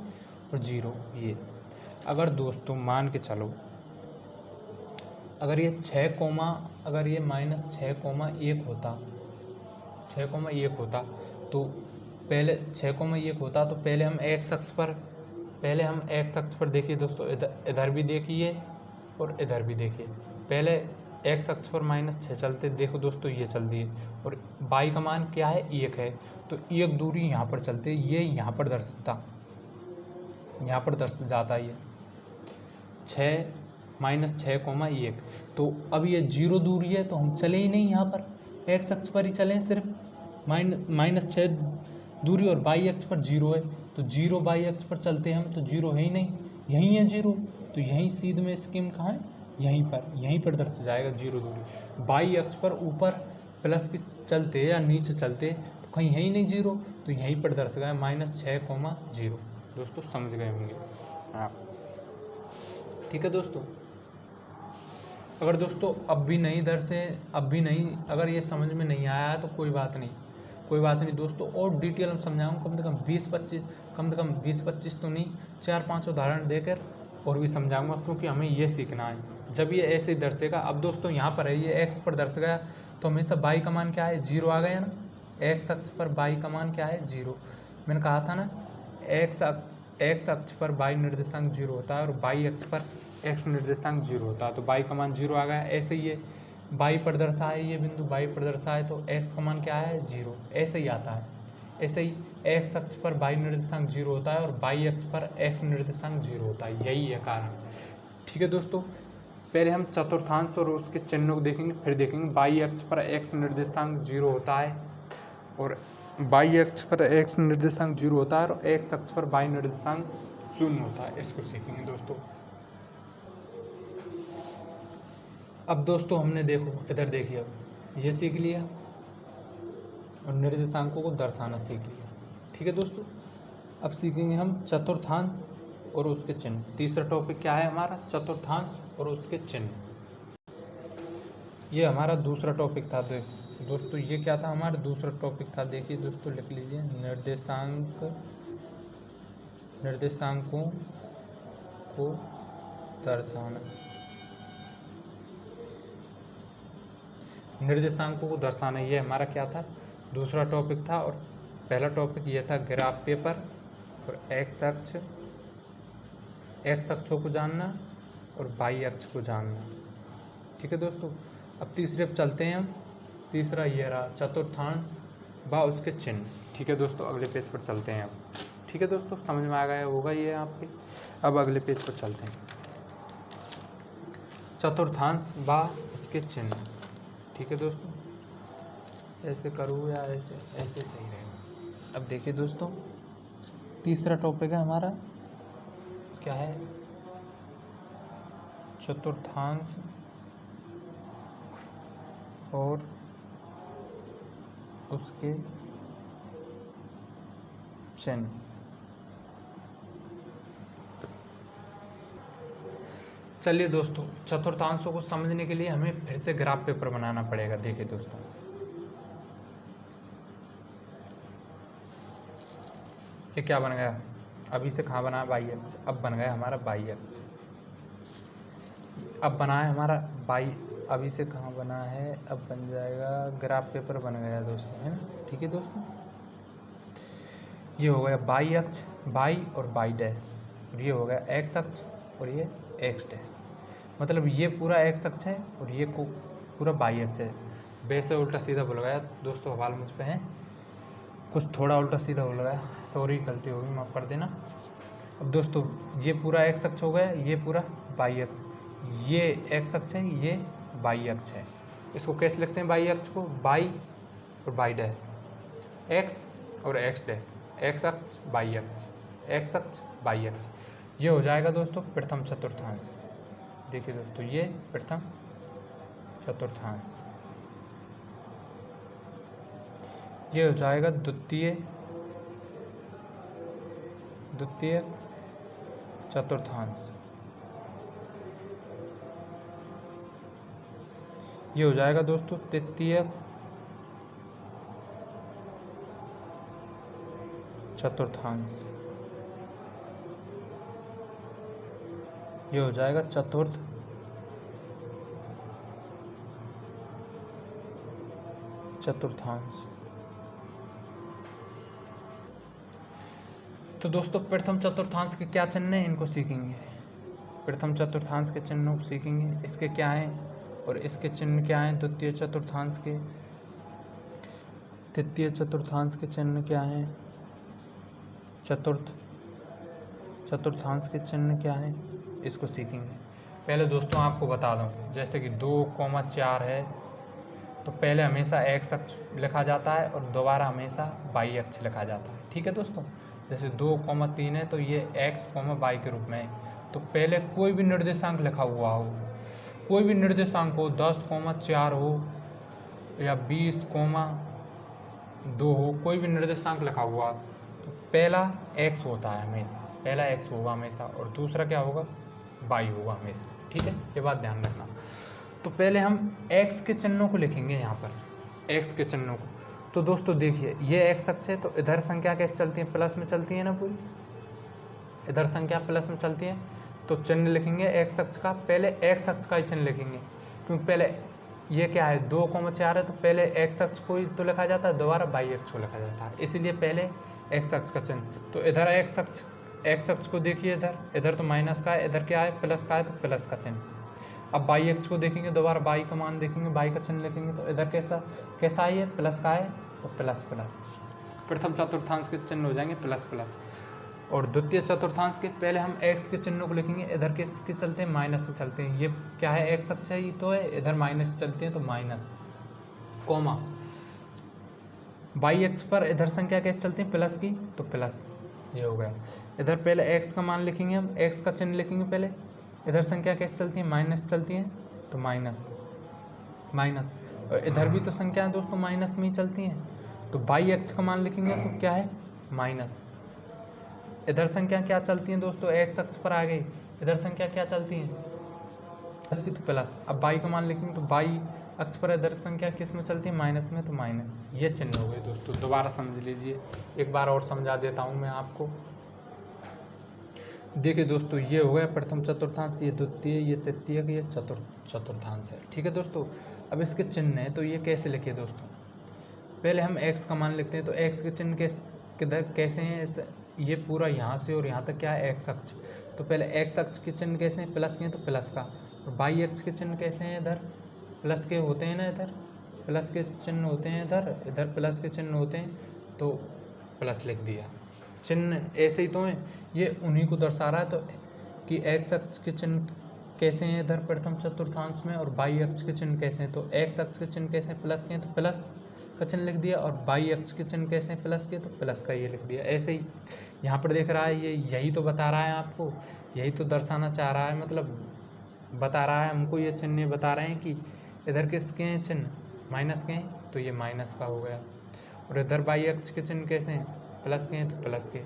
और 0 ये। अगर दोस्तों मान के चलो, अगर ये अगर ये -6,1 होता, 6,1 होता, तो पहले 6,1 होता, तो पहले हम x अक्ष पर देखिए दोस्तों, इधर भी देखिए और इधर भी देखिए। पहले x अक्ष पर -6 चलते, देखो दोस्तों ये चल दिए, और y का मान क्या है 1 है, तो 1 दूरी यहाँ पर चलते, ये यहाँ पर दर्शता, यहाँ पर दर्श जाता है ये 6,1। तो अब ये 0 दूरी है, तो हम चले ही नहीं यहाँ पर, x अक्ष पर ही चलें सिर्फ, -6 दूरी और बाई अक्ष पर 0 है, तो 0 बाई अक्ष पर चलते हैं हम, तो 0 है ही नहीं, यहीं है 0, तो यहीं सीध में स्कीम कहाँ है, यहीं पर दर्श जाएगा 0 दूरी। बाई अक्ष पर ऊपर प्लस की चलते या नीचे चलते तो कहीं है ही नहीं 0, तो यहीं पर दर्श गया -6,0। दोस्तों समझ गए होंगे आप, ठीक है दोस्तों। अगर दोस्तों अब भी नहीं अगर ये समझ में नहीं आया है तो कोई बात नहीं दोस्तों, और डिटेल में समझाऊंगा, कम से कम 20-25 तो नहीं, 4-5 उदाहरण देकर और भी समझाऊंगा, क्योंकि हमें ये सीखना है। जब ये ऐसे ही दर्शेगा, अब दोस्तों यहाँ पर है ये एक्स पर दर्श गया, तो हमेशा बाई का मान क्या है, 0 आ गया ना। एक्स अक्ष पर बाई का मान क्या है, 0। मैंने कहा था ना, एक्स अक्ष पर बाई निर्देशांक 0 होता है और बाई अक्ष पर एक्स निर्देशांक 0 होता है, तो बाई का मान 0 आ गया। ऐसे ही ये बाई पर दर्शा है, ये बिंदु बाई पर दर्शा है, तो एक्स का मान क्या है, 0, ऐसे ही आता है। ऐसे ही एक्स अक्ष पर बाई निर्देशांक 0 होता है और बाई अक्ष पर एक्स निर्देशांक 0 होता है, यही है कारण, ठीक है दोस्तों। पहले हम चतुर्थांश और उसके चिन्हों को देखेंगे, फिर देखेंगे बाई अक्ष पर एक्स निर्देशांक 0 होता है और बाई अक्ष पर एक्स निर्देशांक 0 होता है और एक्स अक्ष पर बाई निर्देशांक 0 होता है, इसको सीखेंगे दोस्तों। अब दोस्तों हमने देखो इधर देखिए, अब ये सीख लिया और निर्देशांकों को दर्शाना सीख लिया, ठीक है दोस्तों। अब सीखेंगे हम चतुर्थांश और उसके चिन्ह। तीसरा टॉपिक क्या है हमारा, चतुर्थांश और उसके चिन्ह। ये हमारा दूसरा टॉपिक था दोस्तों, ये क्या था हमारा दूसरा टॉपिक था, देखिए दोस्तों लिख लीजिए, निर्देशांकों को दर्शाना। निर्देशांकों को दर्शाना, ये हमारा क्या था, दूसरा टॉपिक था। और पहला टॉपिक ये था ग्राफ पेपर और एक्स अक्षों को जानना और बाई अक्ष को जानना, ठीक है दोस्तों। अब तीसरे पर चलते हैं हम, तीसरा ये रहा चतुर्थांश व उसके चिन्ह, ठीक है दोस्तों। अगले पेज पर चलते हैं अब, ठीक है दोस्तों, समझ में आ गया होगा ये आपके। अब अगले पेज पर चलते हैं, चतुर्थांश व उसके चिन्ह, ठीक है दोस्तों। ऐसे करूँ या ऐसे सही रहेगा। अब देखिए दोस्तों, तीसरा टॉपिक है हमारा क्या है, चतुर्थांश और उसके चिन्ह। चलिए दोस्तों, चतुर्थांशों को समझने के लिए हमें फिर से ग्राफ पेपर बनाना पड़ेगा। देखिए दोस्तों, ये क्या बन गया, अभी से कहाँ बना है, बाई अक्ष, अब बन गया हमारा बाई अक्ष। अब बना है हमारा बाई, अभी से कहाँ बना है, अब बन जाएगा ग्राफ पेपर बन गया दोस्तों, है ना, ठीक है दोस्तों। ये हो गया बाई अक्ष, बाई और बाई डैश, और ये हो गया एक्स अक्ष और ये एक्स डैश, मतलब ये पूरा एक्स अक्ष है और ये पूरा बाई अक्ष है। वैसे उल्टा सीधा बोल गया दोस्तों, सवाल मुझ पे है, कुछ थोड़ा उल्टा सीधा बोल गया, सॉरी गलती होगी, माफ़ कर देना। अब दोस्तों ये पूरा एक्स अक्ष हो गया, ये पूरा बाई अक्ष, ये एक्स अक्ष है, ये बाई अक्ष है। इसको कैसे लिखते हैं बाई अक्ष को, बाई और बाई डैश, एक्स और एक्स डैश, एक्स अक्ष बाई अक्ष, एक्स अक्ष बाई अक्ष। ये हो जाएगा दोस्तों प्रथम चतुर्थांश। देखिए दोस्तों, ये प्रथम चतुर्थांश, ये हो जाएगा द्वितीय चतुर्थांश, ये हो जाएगा दोस्तों तृतीय चतुर्थांश, ये हो जाएगा चतुर्थ चतुर्थांश। तो दोस्तों प्रथम चतुर्थांश के क्या चिन्ह हैं, इनको सीखेंगे। प्रथम चतुर्थांश के चिन्हों को सीखेंगे, इसके क्या हैं और इसके चिन्ह क्या हैं। द्वितीय चतुर्थांश के, तृतीय चतुर्थांश के चिन्ह क्या हैं, चतुर्थांश के चिन्ह क्या हैं, इसको सीखेंगे। पहले दोस्तों आपको बता दूं, जैसे कि 2,4 है, तो पहले हमेशा एक्स अक्ष लिखा जाता है और दोबारा हमेशा वाई अक्ष लिखा जाता है। ठीक है दोस्तों, जैसे 2,3 है तो ये एक्स, वाई के रूप में है। तो पहले कोई भी निर्देशांक लिखा हुआ हो, कोई भी निर्देशांक हो, 10,4 हो या 20,2 हो, कोई भी निर्देशांक लिखा हुआ तो पहला एक्स होता है हमेशा, पहला एक्स होगा हमेशा और दूसरा क्या होगा, वाई होगा हमेशा। ठीक है, ये बात ध्यान रखना। तो पहले हम एक्स के चिन्हों को लिखेंगे यहाँ पर, एक्स के चिन्हों को। तो दोस्तों देखिए, ये एक्स अक्ष है तो इधर संख्या कैसे चलती है, प्लस में चलती है ना पूरी, इधर संख्या प्लस में चलती है। तो चिन्ह लिखेंगे एक्स अक्ष का, पहले एक्स अक्ष का ही चिन्ह लिखेंगे, क्योंकि पहले ये क्या है 2,4 है तो पहले एक्स अक्ष को ही तो लिखा जाता है, दोबारा वाई अक्ष को लिखा जाता है, इसीलिए पहले एक्स अक्ष का चिन्ह। तो इधर एक्स अक्ष को देखिए, इधर तो माइनस का है, इधर क्या है प्लस का है तो प्लस का चिन्ह। अब वाई अक्ष को देखेंगे, दोबारा वाई का मान देखेंगे, वाई का चिन्ह लिखेंगे तो इधर कैसा है, ये प्लस का है तो प्लस। प्रथम चतुर्थांश के चिन्ह हो जाएंगे प्लस। और द्वितीय चतुर्थांश के पहले हम एक्स के चिन्हों को लिखेंगे, इधर के चलते हैं माइनस से चलते हैं, ये क्या है एक्स अक्ष है, ये तो है, इधर माइनस चलते हैं तो माइनस, कॉमा। वाई अक्ष पर इधर संख्या कैसे चलती है प्लस की तो प्लस, ये हो गया। इधर पहले एक्स का मान लिखेंगे, हम एक्स का चिन्ह लिखेंगे पहले, इधर संख्या कैसे चलती है माइनस चलती है तो माइनस। और इधर भी तो संख्या है दोस्तों माइनस में ही चलती हैं, तो वाई अक्ष का मान लिखेंगे तो क्या है माइनस। इधर संख्या क्या चलती हैं दोस्तों, एक्स अक्ष पर आ गई, इधर संख्या क्या चलती हैं प्लस की तो प्लस। अब वाई का मान लिखेंगे तो वाई अक्ष पर इधर संख्या किस में चलती है माइनस में तो माइनस। ये चिन्ह हो गए दोस्तों, दोबारा समझ लीजिए, एक बार और समझा देता हूँ मैं आपको। देखिए दोस्तों, ये हो गया प्रथम चतुर्थांश, ये द्वितीय, ये तृतीय, ये चतुर्थांश है। ठीक है दोस्तों, अब इसके चिन्ह है तो ये कैसे लिखे दोस्तों, पहले हम एक्स का मान लिखते हैं तो एक्स के चिन्ह किधर कैसे हैं, ये पूरा यहाँ से और यहाँ तक क्या है एक्स अक्ष, तो पहले एक्स अक्ष के चिन्ह कैसे हैं प्लस के हैं तो प्लस का, और वाई अक्ष के चिन्ह कैसे हैं इधर प्लस के होते हैं ना, इधर प्लस के चिन्ह होते हैं, इधर प्लस के चिन्ह होते हैं तो प्लस लिख दिया। चिन्ह ऐसे ही तो हैं, ये उन्हीं को दर्शा रहा है तो कि एक्स अक्ष के चिन्ह कैसे हैं इधर प्रथम चतुर्थांश में और वाई अक्ष के चिन्ह कैसे हैं, तो एक्स अक्ष के चिन्ह कैसे हैं प्लस के हैं तो प्लस का चिन्ह लिख दिया, और वाई अक्ष के चिन्ह कैसे हैं प्लस के तो प्लस का ये लिख दिया। ऐसे ही यहाँ पर देख रहा है, ये यही तो बता रहा है आपको, यही तो दर्शाना चाह रहा है, मतलब बता रहा है हमको, ये चिन्ह बता रहे हैं कि इधर किसके हैं चिन्ह माइनस के हैं तो ये माइनस का हो गया, और इधर वाई अक्ष के चिन्ह कैसे हैं प्लस के हैं तो प्लस के,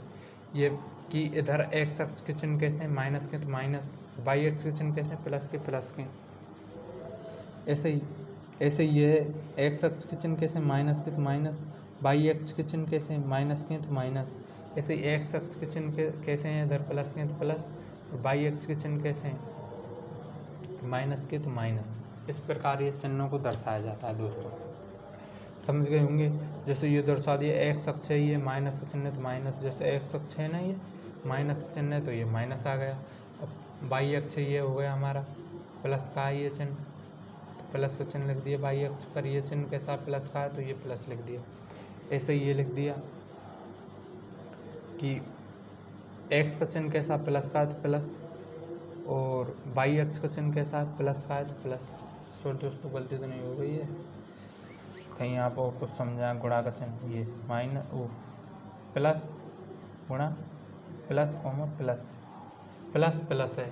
ये कि इधर एक्स अक्ष के चिन्ह कैसे हैं माइनस के तो माइनस, वाई अक्ष के चिन्ह कैसे हैं प्लस के। ऐसे ही ये है, एक्स अक्ष के चिन्ह कैसे हैं माइनस के तो माइनस, वाई अक्ष के चिन्ह कैसे हैं माइनस के तो माइनस। ऐसे ही एक्स अक्ष के चिन्ह कैसे हैं इधर प्लस के तो प्लस, और वाई अक्ष के चिन्ह कैसे हैं माइनस के तो माइनस। इस प्रकार ये चिन्हों को दर्शाया जाता है दोस्तों, समझ गए होंगे। जैसे ये दर्शा दिया एक्स अक्ष है, ये माइनस का चिन्ह है तो माइनस, जैसे एक्स अक्ष है ना ये माइनस चिन्ह है तो ये माइनस आ गया। अब वाई अक्ष ये हो गया हमारा प्लस का है ये चिन्ह, तो प्लस का चिन्ह लिख दिया। वाई अक्ष पर ये चिन्ह कैसा प्लस का है तो ये प्लस लिख दिया। ऐसे ही ये लिख दिया कि एक्स का चिन्ह कैसा प्लस का है तो प्लस, और वाई अक्ष का चिन्ह कैसा है प्लस का है तो प्लस। सॉरी दोस्तों, गलती तो नहीं हो गई है कहीं आप और कुछ समझा, गुणा का चिन्ह ये माइनस ओ प्लस गुणा प्लस कॉमा प्लस है,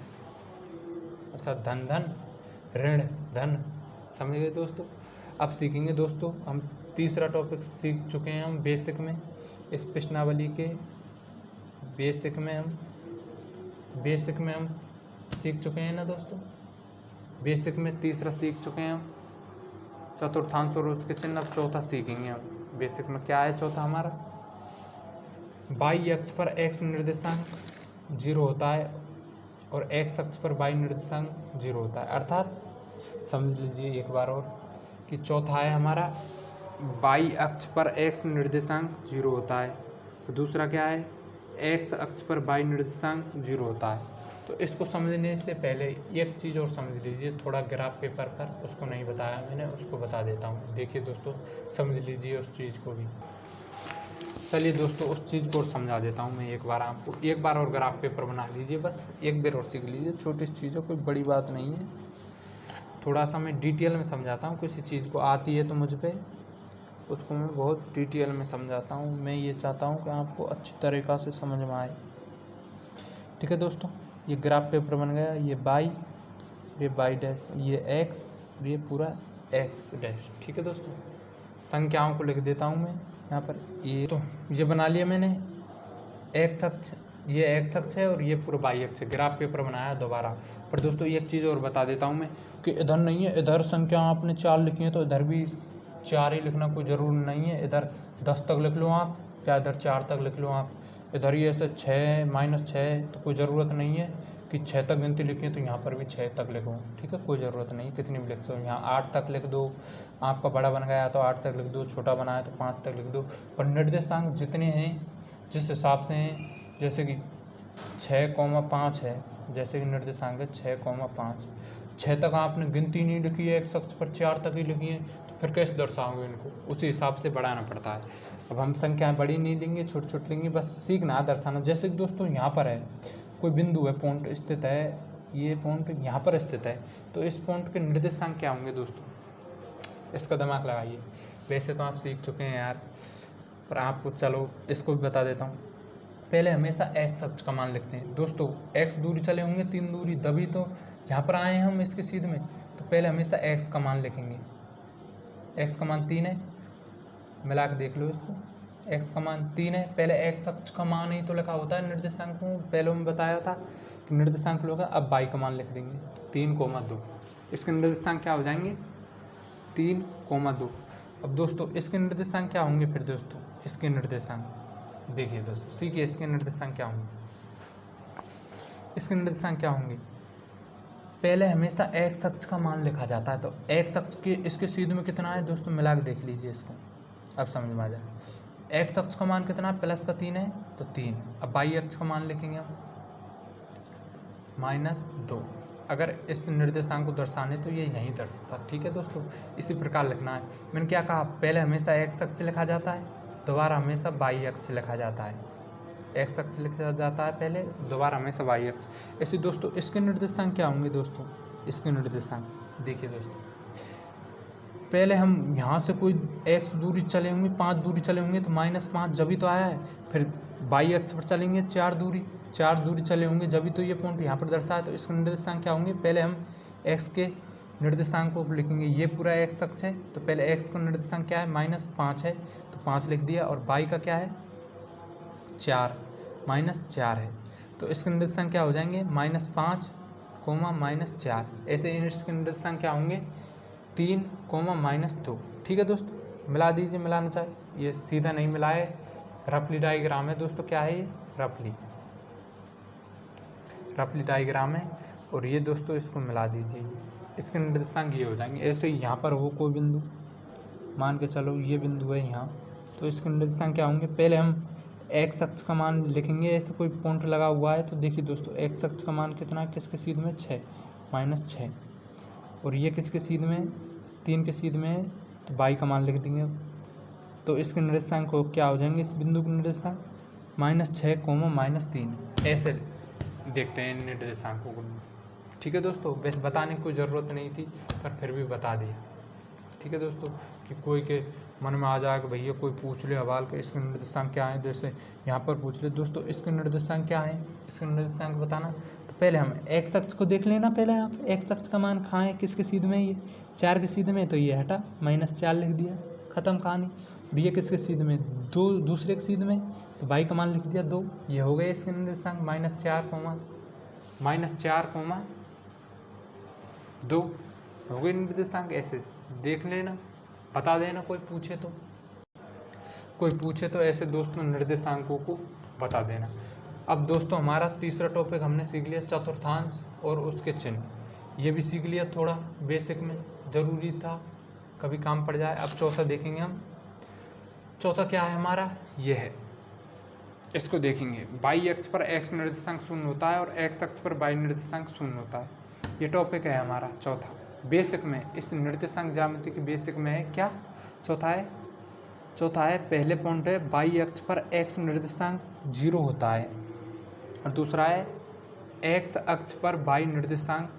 अर्थात धन धन ऋण धन। समझ गए दोस्तों। अब सीखेंगे दोस्तों हम तीसरा टॉपिक सीख चुके हैं हम बेसिक में, इस प्रश्नावली के बेसिक में हम सीख चुके हैं ना दोस्तों। बेसिक में तीसरा सीख चुके हैं हम चतुर्थांश और उसके चिन्ह। अब चौथा सीखेंगे हम। बेसिक में क्या है चौथा हमारा, वाई अक्ष पर एक्स निर्देशांक 0 होता है और एक्स अक्ष पर वाई निर्देशांक 0 होता है। अर्थात समझ लीजिए एक बार और कि चौथा है हमारा वाई अक्ष पर एक्स निर्देशांक 0 होता है, तो दूसरा क्या है एक्स अक्ष पर वाई निर्देशांक 0 होता है। तो इसको समझने से पहले एक चीज़ और समझ लीजिए, थोड़ा ग्राफ पेपर पर उसको नहीं बताया मैंने, उसको बता देता हूँ। देखिए दोस्तों समझ लीजिए उस चीज़ को भी। चलिए दोस्तों उस चीज़ को और समझा देता हूँ मैं एक बार आपको। एक बार और ग्राफ पेपर बना लीजिए, बस एक बार और सीख लीजिए, छोटी चीज़ है, कोई बड़ी बात नहीं है। थोड़ा सा मैं डिटेल में समझाता हूँ, किसी चीज़ को आती है तो मुझ पे उसको मैं बहुत डिटेल में समझाता हूँ। मैं ये चाहता हूँ कि आपको अच्छी तरीक़ा से समझ में आए। ठीक है दोस्तों, ये ग्राफ पेपर बन गया, ये y डैश, ये x और ये पूरा x डैश। ठीक है दोस्तों, संख्याओं को लिख देता हूँ मैं यहाँ पर। ये बना लिया मैंने x अक्ष, ये x अक्ष है और ये पूरा y अक्ष है। ग्राफ पेपर बनाया दोबारा। पर दोस्तों एक चीज़ और बता देता हूँ मैं कि इधर नहीं है, इधर संख्या आपने 4 लिखी है तो इधर भी 4 ही लिखना, कोई ज़रूरी नहीं है। इधर 10 तक लिख लो आप, या इधर 4 तक लिख लो आप। इधर ही ऐसे 6 -6 तो कोई ज़रूरत नहीं है कि 6 तक गिनती लिखी है तो यहाँ पर भी 6 तक लिखो। ठीक है, कोई ज़रूरत नहीं, कितनी भी लिख सकते हो। यहाँ 8 तक लिख दो, आपका बड़ा बन गया तो 8 तक लिख दो, छोटा बनाया तो 5 तक लिख दो। पर निर्देशांक जितने हैं जिस हिसाब से हैं, जैसे कि 6,5 है, जैसे कि निर्देशांक है 6,5, 6 तक आपने गिनती नहीं लिखी है, x अक्ष पर 4 तक ही लिखी है, तो फिर कैसे दर्शाओगे इनको? उसी हिसाब से बढ़ाना पड़ता है। अब हम संख्याएं बड़ी नहीं लेंगे, छोटी छोटी लेंगे, बस सीखना दर्शाना। जैसे कि दोस्तों यहाँ पर है कोई बिंदु है, पॉइंट स्थित है, ये पॉइंट यहाँ पर स्थित है, तो इस पॉइंट के निर्देशांक क्या होंगे दोस्तों? इसका दिमाग लगाइए। वैसे तो आप सीख चुके हैं यार, पर आपको चलो इसको भी बता देता हूँ। पहले हमेशा x अक्ष का मान लिखते हैं दोस्तों। x दूरी चले होंगे 3 दूरी, तभी तो यहाँ पर आए हैं हम इसके सीध में। तो पहले हमेशा x का मान लिखेंगे। x का मान 3 है, मिला के देख लो इसको। x का मान 3 है, पहले x अक्ष का मान ही तो लिखा होता है निर्देशांक को। पहले मैं बताया था कि निर्देशांक लोग, अब y का मान लिख देंगे 3,2। इसके निर्देशांक क्या हो जाएंगे? 3,2। अब दोस्तों इसके निर्देशांक क्या होंगे फिर दोस्तों? इसके निर्देशांक देखिए दोस्तों, सीखिए इसके निर्देशांक क्या होंगे। इसके निर्देशांक क्या होंगे? पहले हमेशा x अक्ष का मान लिखा जाता है, तो x अक्ष के इसके सीधे में कितना है दोस्तों? मिला के देख लीजिए इसको, अब समझ में आ जाए। x अक्ष का मान कितना है? प्लस का 3 है तो 3। अब y अक्ष का मान लिखेंगे हम -2। अगर इस निर्देशांक को दर्शाने तो ये यहीं दर्शाता। ठीक है दोस्तों, इसी प्रकार लिखना है। मैंने क्या कहा? पहले हमेशा x अक्ष लिखा जाता है, दोबारा हमेशा y अक्ष लिखा जाता है। x अक्ष लिखा जाता है पहले, दोबारा हमेशा y अक्ष। ऐसे दोस्तों इसके निर्देशांक क्या होंगे दोस्तों? इसके निर्देशांक देखिए दोस्तों, पहले हम यहाँ से कोई x दूरी चले होंगे, 5 दूरी चले होंगे तो -5 जभी तो आया है। फिर y अक्ष पर चलेंगे 4 दूरी चले होंगे, जभी तो ये पॉइंट यहाँ पर दर्शाया। तो इसके निर्देशांक क्या होंगे? पहले हम x के निर्देशांक को लिखेंगे। ये पूरा x अक्ष है तो पहले x का निर्देशांक क्या है? -5 है तो 5 लिख दिया। और y का क्या है? 4, -4 है, तो इसके निर्देशांक क्या हो जाएंगे? -5, -4। ऐसे इसके निर्देशांक क्या होंगे? 3, -2। ठीक है दोस्तों, मिला दीजिए, मिलाना चाहे। ये सीधा नहीं मिला है, रफली डायग्राम है दोस्तों। क्या है ये? रफली डायग्राम है। और ये दोस्तों इसको मिला दीजिए, इसके निर्देशांक ये हो जाएंगे। ऐसे ही यहाँ पर हो कोई बिंदु, मान के चलो ये बिंदु है यहाँ, तो इसके निर्देशांक क्या होंगे? पहले हम x अक्ष का मान लिखेंगे। ऐसे कोई पॉइंट लगा हुआ है तो देखिए दोस्तों, x अक्ष का मान कितना है? किसके सीध में? 6, -6। और ये किसके सीध में? 3 के सीध में है, तो y का मान लिख देंगे। तो इसके निर्देशांक को क्या हो जाएंगे? इस बिंदु के निर्देशांक -6, -3। ऐसे देखते हैं निर्देशांकों को। ठीक है दोस्तों, वैसे बताने की कोई ज़रूरत नहीं थी, पर फिर भी बता दिया। ठीक है दोस्तों, कि कोई के मन में आ जाए कि भैया कोई पूछ ले सवाल के इसके निर्देशांक क्या है, जैसे यहाँ पर पूछ ले दोस्तों इसके निर्देशांक क्या है, इसके निर्देशांक बताना। तो पहले हम x अक्ष को देख लेना। पहले आप x अक्ष का मान कहाँ है? किसके सीध में? ये 4 के सीध में, तो ये हटा, -4 लिख दिया, ख़त्म कहानी। और ये किसके सीध में? दूसरे के सीध में, तो y का मान लिख दिया 2। ये हो गए इसके निर्देशांक -4, -2 हो गए निर्देशांक। ऐसे देख लेना, बता देना कोई पूछे तो ऐसे दोस्तों निर्देशांकों को बता देना। अब दोस्तों हमारा तीसरा टॉपिक हमने सीख लिया चतुर्थांश और उसके चिन्ह। ये भी सीख लिया, थोड़ा बेसिक में ज़रूरी था, कभी काम पड़ जाए। अब चौथा देखेंगे हम। चौथा क्या है हमारा? ये है, इसको देखेंगे। y अक्ष पर x निर्देशांक 0 होता है और x अक्ष पर y निर्देशांक 0 होता है। ये टॉपिक है हमारा चौथा, बेसिक में। इस निर्देशांक ज्यामिति के बेसिक में है क्या? चौथा है पहले पॉइंट है y अक्ष पर x निर्देशांक 0 होता है, और दूसरा है x अक्ष पर y निर्देशांक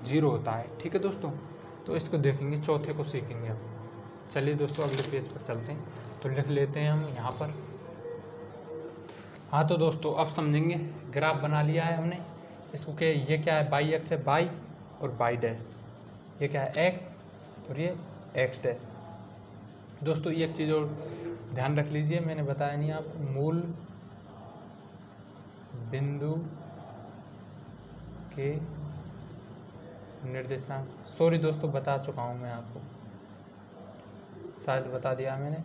0 होता है। ठीक है दोस्तों, तो इसको देखेंगे, चौथे को सीखेंगे अब। चलिए दोस्तों अगले पेज पर चलते हैं, तो लिख लेते हैं हम यहाँ पर। हाँ तो दोस्तों अब समझेंगे, ग्राफ बना लिया है हमने। इसको क्या, ये क्या है, बाई एक्स है, बाई और बाई डैश, ये क्या है एक्स और ये एक्स डैश। दोस्तों एक चीज़ और ध्यान रख लीजिए, मैंने बताया नहीं आपको, मूल बिंदु के निर्देशांक, सॉरी दोस्तों बता चुका हूँ मैं आपको, शायद बता दिया मैंने।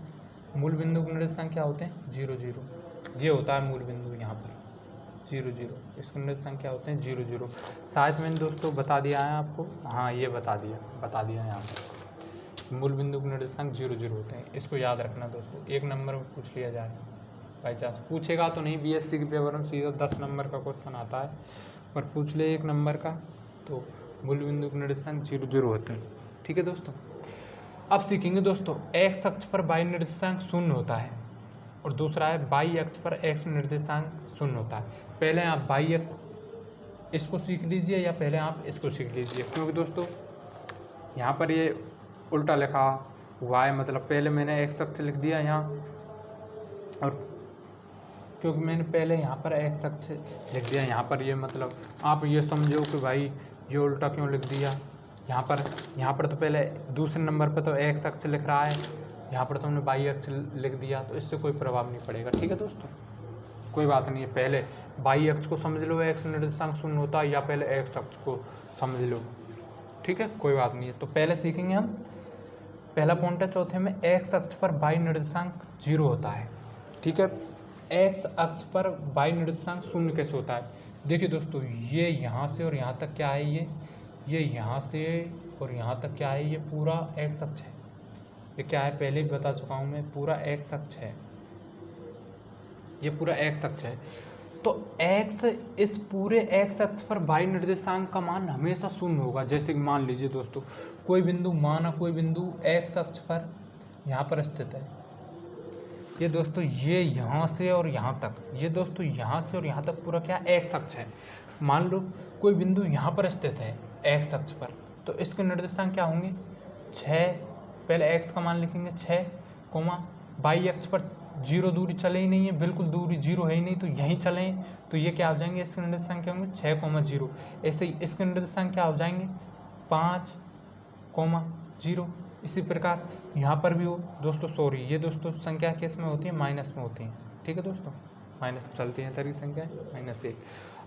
मूल बिंदु के निर्देशांक क्या होते हैं, 0 0, ये होता है मूल बिंदु यहाँ पर 0 0, इसके निर्देशांक क्या होते हैं 0 0। शायद मैंने दोस्तों बता दिया है आपको, हाँ ये बता दिया यहाँ पर मूल बिंदु के निर्देशांक 0 0 होते हैं। इसको याद रखना दोस्तों, एक नंबर में पूछ लिया जाए, बाई चांस पूछेगा तो नहीं, बीएससी के पेपर में सीधा 10 नंबर का क्वेश्चन आता है, पर पूछ ले 1 नंबर का, तो मूल बिंदु के निर्देशांक 0 0 होते हैं। ठीक है दोस्तों, अब सीखेंगे दोस्तों, एक्स अक्ष पर बाई निर्देशांक 0 होता है और दूसरा है बाई अक्ष पर एक्स निर्देशांक 0 होता है। पहले आप बाई अक्ष इसको सीख लीजिए या पहले आप इसको सीख लीजिए, क्योंकि दोस्तों यहाँ पर ये उल्टा लिखा हुआ है, मतलब पहले मैंने एक्स अक्ष लिख दिया यहाँ, और क्योंकि मैंने पहले यहाँ पर एक्स अक्ष लिख दिया यहाँ पर, ये मतलब आप ये समझो कि भाई ये उल्टा क्यों लिख दिया। यहाँ पर तो पहले दूसरे नंबर पर तो एक्स अक्ष लिख रहा है, यहाँ पर तो हमने बाई अक्ष लिख दिया, तो इससे कोई प्रभाव नहीं पड़ेगा। ठीक है दोस्तों, कोई बात नहीं है, पहले बाई अक्ष को समझ लो, एक्स निर्देशांक 0 होता है, या पहले एक्स अक्ष को समझ लो। ठीक है, कोई बात नहीं है। तो पहले सीखेंगे हम, पहला पॉइंट है चौथे में, एक्स अक्ष पर बाई निर्देशांक 0 होता है। ठीक है, एक्स अक्ष पर बाई निर्देशांक 0 कैसे होता है। देखिए दोस्तों, ये यहाँ से और यहाँ तक क्या है, ये यहाँ से और यहाँ तक क्या है, ये पूरा एक्स अक्ष है। ये क्या है, पहले भी बता चुका हूँ मैं, पूरा एक्स अक्ष है, ये पूरा एक्स अक्ष है। तो एक्स, इस पूरे एक्स अक्ष पर बाई निर्देशांक का मान हमेशा 0 होगा। जैसे कि मान लीजिए दोस्तों, कोई बिंदु, माना कोई बिंदु एक्स अक्ष पर यहाँ पर स्थित है, ये दोस्तों ये यहाँ से और यहाँ तक, ये दोस्तों यहाँ से और यहाँ तक पूरा क्या एक्स अक्ष है। मान लो कोई बिंदु यहाँ पर स्थित है एक्स अक्ष पर, तो इसके निर्देशांक क्या होंगे 6, पहले एक्स का मान लिखेंगे 6, बाई अक्ष पर 0 दूरी चले ही नहीं है, बिल्कुल दूरी 0 है ही नहीं, तो यहीं चलें, तो ये क्या हो जाएंगे, इसके निर्देशांक क्या होंगे 6, 0। ऐसे ही इसके निर्देशांक क्या हो जाएंगे 5, 0। इसी प्रकार यहाँ पर भी हो दोस्तों, सॉरी ये दोस्तों संख्या किस में होती है, माइनस में होती हैं। ठीक है दोस्तों, माइनस में चलती है तरह की संख्या -1।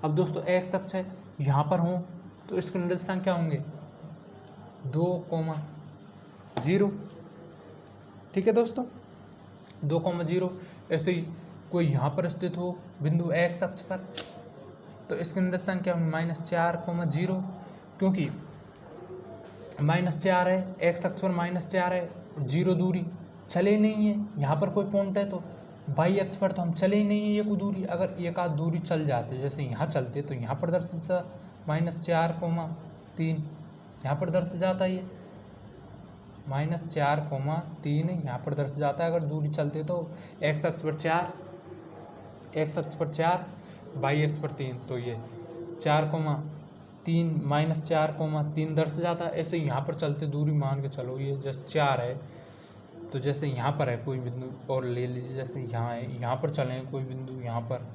अब दोस्तों एक्स अक्ष है, यहाँ पर हो तो इसके निर्देशांक क्या होंगे 2, 0। ठीक है दोस्तों, 2, 0। ऐसे ही कोई यहाँ पर स्थित हो बिंदु एक्स अक्ष पर, तो इसके निर्देशांक क्या होंगे -4, 0, क्योंकि -4 है, एक्स अक्ष पर -4 है, 0 दूरी चले ही नहीं है। यहाँ पर कोई पॉइंट है तो बाई अक्ष पर तो हम चले ही नहीं है, ये कोई दूरी, अगर एक आध दूरी चल जाते, जैसे यहाँ चलते, तो यहाँ पर दर्श -4, 3, यहाँ पर दर्श जाता है, ये -4, 3 यहाँ पर दर्श जाता है। अगर दूरी चलते तो एक्स अक्ष पर 4, एक्स अक्ष पर 4, बाई अक्ष पर 3, तो ये 4, 3 -4, 3 दर्श जाता है। ऐसे यहाँ पर चलते दूरी मान के चलो, ये जैसे 4 है, तो जैसे यहाँ पर है कोई बिंदु और ले लीजिए, जैसे यहाँ है, यहाँ पर चलें कोई बिंदु यहाँ पर,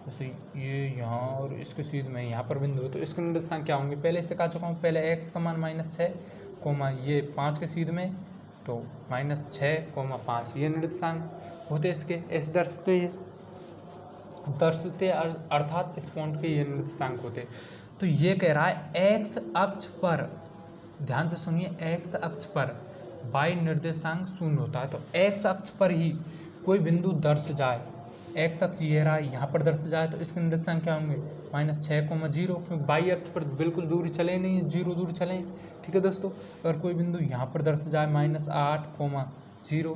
जैसे ये यहाँ और इसके सीध में यहाँ पर बिंदु है, तो इसके निर्देशांक क्या होंगे, पहले इससे कहा चुका हूँ, पहले एक्स का मान -6, ये 5 के सीध में, तो -6, 5 ये निर्देशांक होते इसके, ऐसे दर्शते अर्थात इस पॉइंट के ये निर्देशांक होते। तो ये कह रहा है एक्स अक्ष पर, ध्यान से सुनिए, एक्स अक्ष पर बाई निर्देशांक 0 होता है। तो एक्स अक्ष पर ही कोई बिंदु दर्श जाए, एक्स अक्ष ये रहा, यहाँ पर दर्श जाए, तो इसके निर्देशांक क्या होंगे -6, 0, क्योंकि बाई अक्ष पर बिल्कुल दूरी चले नहीं, 0 दूरी चले। ठीक है दोस्तों, अगर कोई बिंदु यहाँ पर दर्श जाए -8, 0,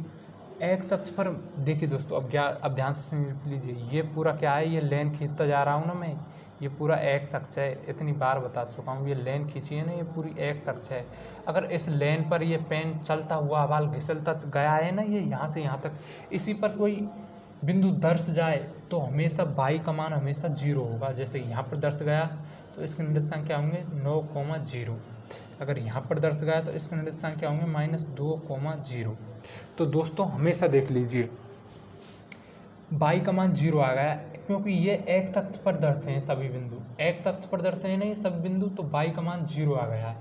एक्स अक्ष पर। देखिए दोस्तों, अब ध्यान से समझ लीजिए, ये पूरा क्या है, ये लाइन खींचता जा रहा हूँ ना मैं, ये पूरा एक्स अक्ष है, इतनी बार बता चुका हूँ, ये लाइन खींची है ना, ये पूरी एक्स अक्ष है। अगर इस लाइन पर ये पेन चलता हुआ बाल घिसलता गया है ना, ये यहाँ से यहाँ तक, इसी पर कोई बिंदु दर्श जाए, तो हमेशा बाई का मान हमेशा 0 होगा। जैसे यहाँ पर दर्श गया, तो इसके निर्देशांक क्या होंगे 9, 0। अगर यहाँ पर दर्शाया तो इसके निर्देशांक क्या होंगे -2,0। तो दोस्तों हमेशा देख लीजिए y का मान 0 आ गया क्योंकि ये x अक्ष पर दर्शे हैं सभी बिंदु, x अक्ष पर दर्शे हैं नहीं सभी बिंदु, तो y का मान 0 आ गया है,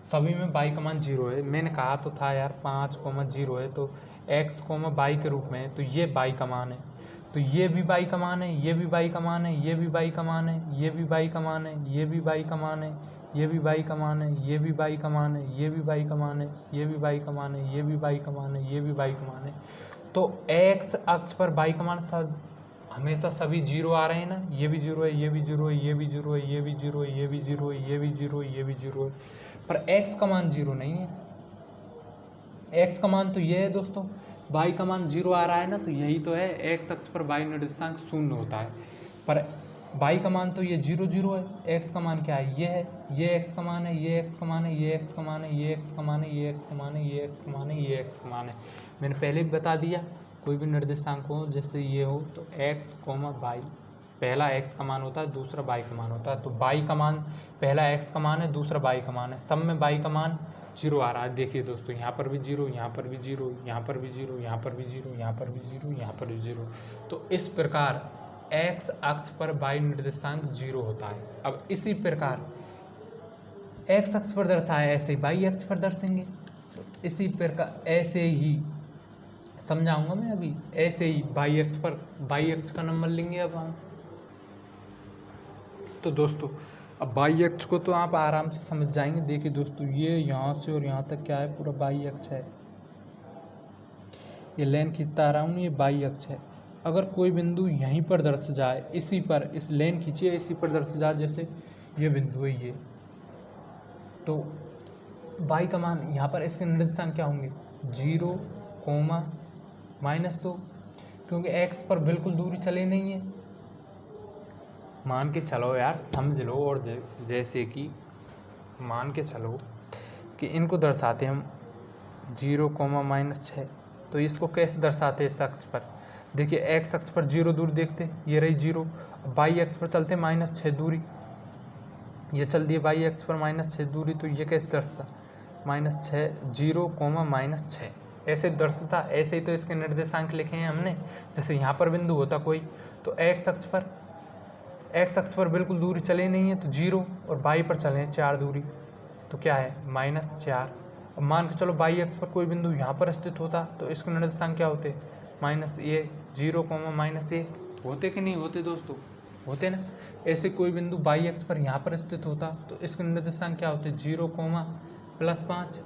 सभी में y का मान 0 है। मैंने कहा तो था यार 5,0 है तो x, y के रूप में है, तो ये y का मान है, तो ये भी y का मान है, ये भी y का मान है, ये भी y का मान है, ये भी y का मान है, ये भी y का मान है, ये भी y का मान है, ये भी y का मान है, ये भी y का मान है, ये भी y का मान है, ये भी y का मान है, ये भी y का मान है। तो x अक्ष पर y का मान हमेशा सभी 0 आ रहे हैं ना, ये भी 0 है, ये भी 0 है, ये भी 0 है, ये भी 0 है, ये भी 0 है, ये भी 0 है, ये भी 0 है, पर x का मान 0 नहीं है। x का मान तो ये है दोस्तों, y का मान 0 आ रहा है ना, तो यही तो है, x अक्ष पर y निर्देशांक 0 होता है, पर y का मान तो ये 0 0 है, x का मान क्या है, ये x का मान है, ये x का मान है, ये x का मान है, ये x का मान है, ये x का मान है, ये x का मान है, ये x का मान है। मैंने पहले भी बता दिया, कोई भी निर्देशांक हो जैसे ये हो तो x, y, पहला x का मान होता है, दूसरा y का मान होता है, तो y का मान पहला x का मान है, दूसरा y का मान है, सब में y का मान 0 आ रहा है। देखिए दोस्तों यहाँ पर भी 0, यहाँ पर भी 0, यहाँ पर भी 0, यहाँ पर भी 0, यहाँ पर भी 0, यहाँ पर भी 0। तो इस प्रकार x अक्ष पर y निर्देशांक 0 होता है। अब इसी प्रकार x अक्ष पर दर्शाया ऐसे ही y अक्ष पर दर्शेंगे, तो इसी प्रकार ऐसे ही समझाऊंगा मैं अभी, ऐसे ही y अक्ष पर y अक्ष का नंबर लेंगे अब हम। तो दोस्तों अब y अक्ष को तो आप आराम से समझ जाएंगे। देखिए दोस्तों ये यहाँ से और यहाँ तक क्या है, पूरा y अक्ष है, ये लाइन खींचता आ रहा हूँ, ये y अक्ष है। अगर कोई बिंदु यहीं पर दर्श जाए, इसी पर, इस लाइन खींचिए इसी पर दर्श जाए, जैसे ये बिंदु है ये, तो y का मान यहाँ पर इसके निर्देशांक क्या होंगे 0, -2, क्योंकि x पर बिल्कुल दूरी चले नहीं है। मान के चलो यार समझ लो, और जैसे कि मान के चलो कि इनको दर्शाते हम 0, -6, तो इसको कैसे दर्शाते हैं इस अक्ष पर। देखिए x अक्ष पर 0 दूरी देखते, ये रही 0, y अक्ष पर चलते -6 दूरी, ये चल दिए y अक्ष पर -6 दूरी, तो ये कैसे दर्शा -6, 0, -6 ऐसे दर्शता। ऐसे ही तो इसके निर्देशांक लिखे हैं हमने, जैसे यहाँ पर बिंदु होता कोई, तो x अक्ष पर बिल्कुल दूरी चले नहीं है, तो 0, और y पर चले 4 दूरी, तो क्या है -4। अब मान के चलो y अक्ष पर कोई बिंदु यहाँ पर स्थित होता, तो इसके निर्देशांक क्या होते -1, 0, -1 होते कि नहीं होते दोस्तों, होते ना। ऐसे कोई बिंदु y अक्ष पर यहाँ पर स्थित होता, तो इसके निर्देशांक क्या होते 0, +5,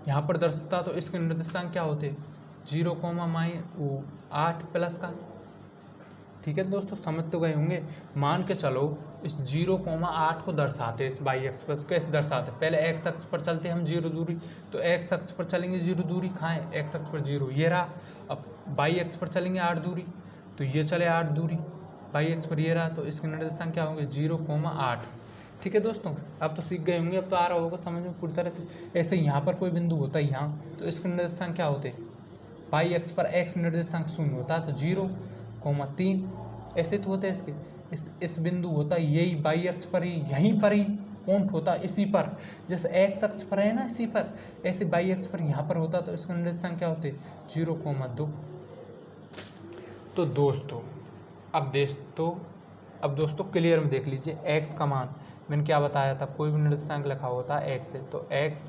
यहाँ पर दर्शता, तो इसके निर्देशांक क्या होते 0, 8 प्लस का। ठीक है दोस्तों, समझ तो गए होंगे। मान के चलो इस 0, 8 को दर्शाते इस y अक्ष पर, कैसे दर्शाते, पहले x अक्ष पर चलते हम 0 दूरी, तो x अक्ष पर चलेंगे 0 दूरी, खाएं x अक्ष पर 0 ये रहा। अब y अक्ष पर चलेंगे 8 दूरी, तो ये चले 8 दूरी, y अक्ष पर ये रहा, तो इसके निर्देशांक क्या होंगे 0, 8। ठीक है दोस्तों, अब तो सीख गए होंगे, अब तो आ रहा होगा समझ में पूरी तरह से। ऐसे यहाँ पर कोई बिंदु होता है यहाँ, तो इसके निर्देशांक क्या होते y अक्ष पर x निर्देशांक 0 होता है, तो 0, 3 ऐसे तो होते हैं इसके। इस बिंदु होता है यही y अक्ष पर ही, यहीं पर ही पॉइंट होता है, इसी पर, जैसे x अक्ष पर है ना इसी पर, ऐसे y अक्ष पर यहाँ पर होता, तो इसके निर्देशांक क्या होते 0, 2। तो दोस्तों अब दोस्तों क्लियर में देख लीजिए, x का मान मैंने क्या बताया था, कोई भी निर्देशांक लिखा होता है x है, तो x,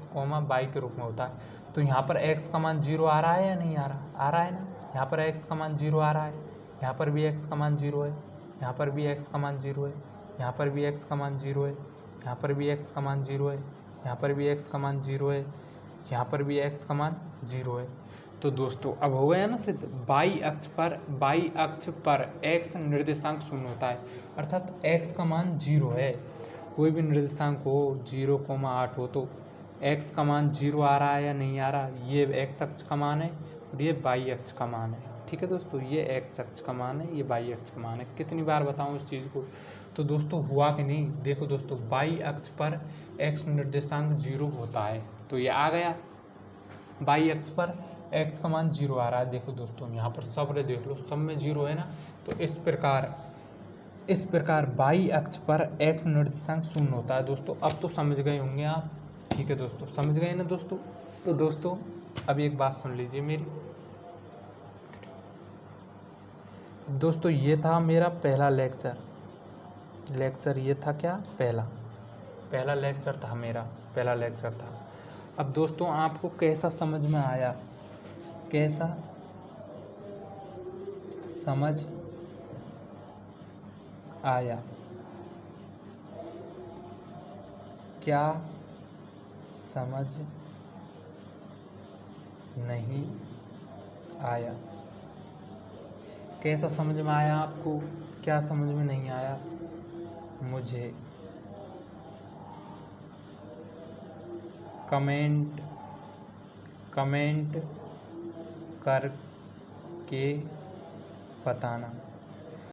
y के रूप में होता है। तो यहाँ पर x का मान 0 आ रहा है या नहीं आ रहा, आ रहा है ना, यहाँ पर x का मान 0 आ रहा है, यहाँ पर भी x का मान 0 है, यहाँ पर भी x का मान 0 है, यहाँ पर भी x का मान 0 है, यहाँ पर भी x का मान 0 है, यहाँ पर भी x का मान 0 है, यहाँ पर भी x का मान 0 है। तो दोस्तों अब हो गया ना सिद्ध, y अक्ष पर x निर्देशांक 0 होता है, अर्थात x का मान 0 है। कोई भी निर्देशांक हो 0, 8 हो, तो x का मान 0 आ रहा है या नहीं आ रहा, ये x अक्ष का मान है और ये y अक्ष का मान है। ठीक है दोस्तों, ये x अक्ष का मान है, ये y अक्ष का मान है। कितनी बार बताऊं इस चीज़ को, तो दोस्तों हुआ कि नहीं। देखो दोस्तों, y अक्ष पर x निर्देशांक 0 होता है, तो ये आ गया, y अक्ष पर x का मान 0 आ रहा है। देखो दोस्तों यहाँ पर सब देख लो, सब में 0 है ना, तो इस प्रकार इस प्रकार बाई अक्ष पर x निर्देशांक 0 होता है दोस्तों। अब तो समझ गए होंगे आप, ठीक है दोस्तों, समझ गए ना दोस्तों। तो दोस्तों अब एक बात सुन लीजिए मेरी दोस्तों, ये था मेरा पहला लेक्चर ये था क्या, पहला लेक्चर था मेरा, पहला लेक्चर था। अब दोस्तों आपको कैसा समझ में आया, कैसा समझ आया, क्या समझ नहीं आया, कैसा समझ में आया आपको, क्या समझ में नहीं आया, मुझे कमेंट करके बताना।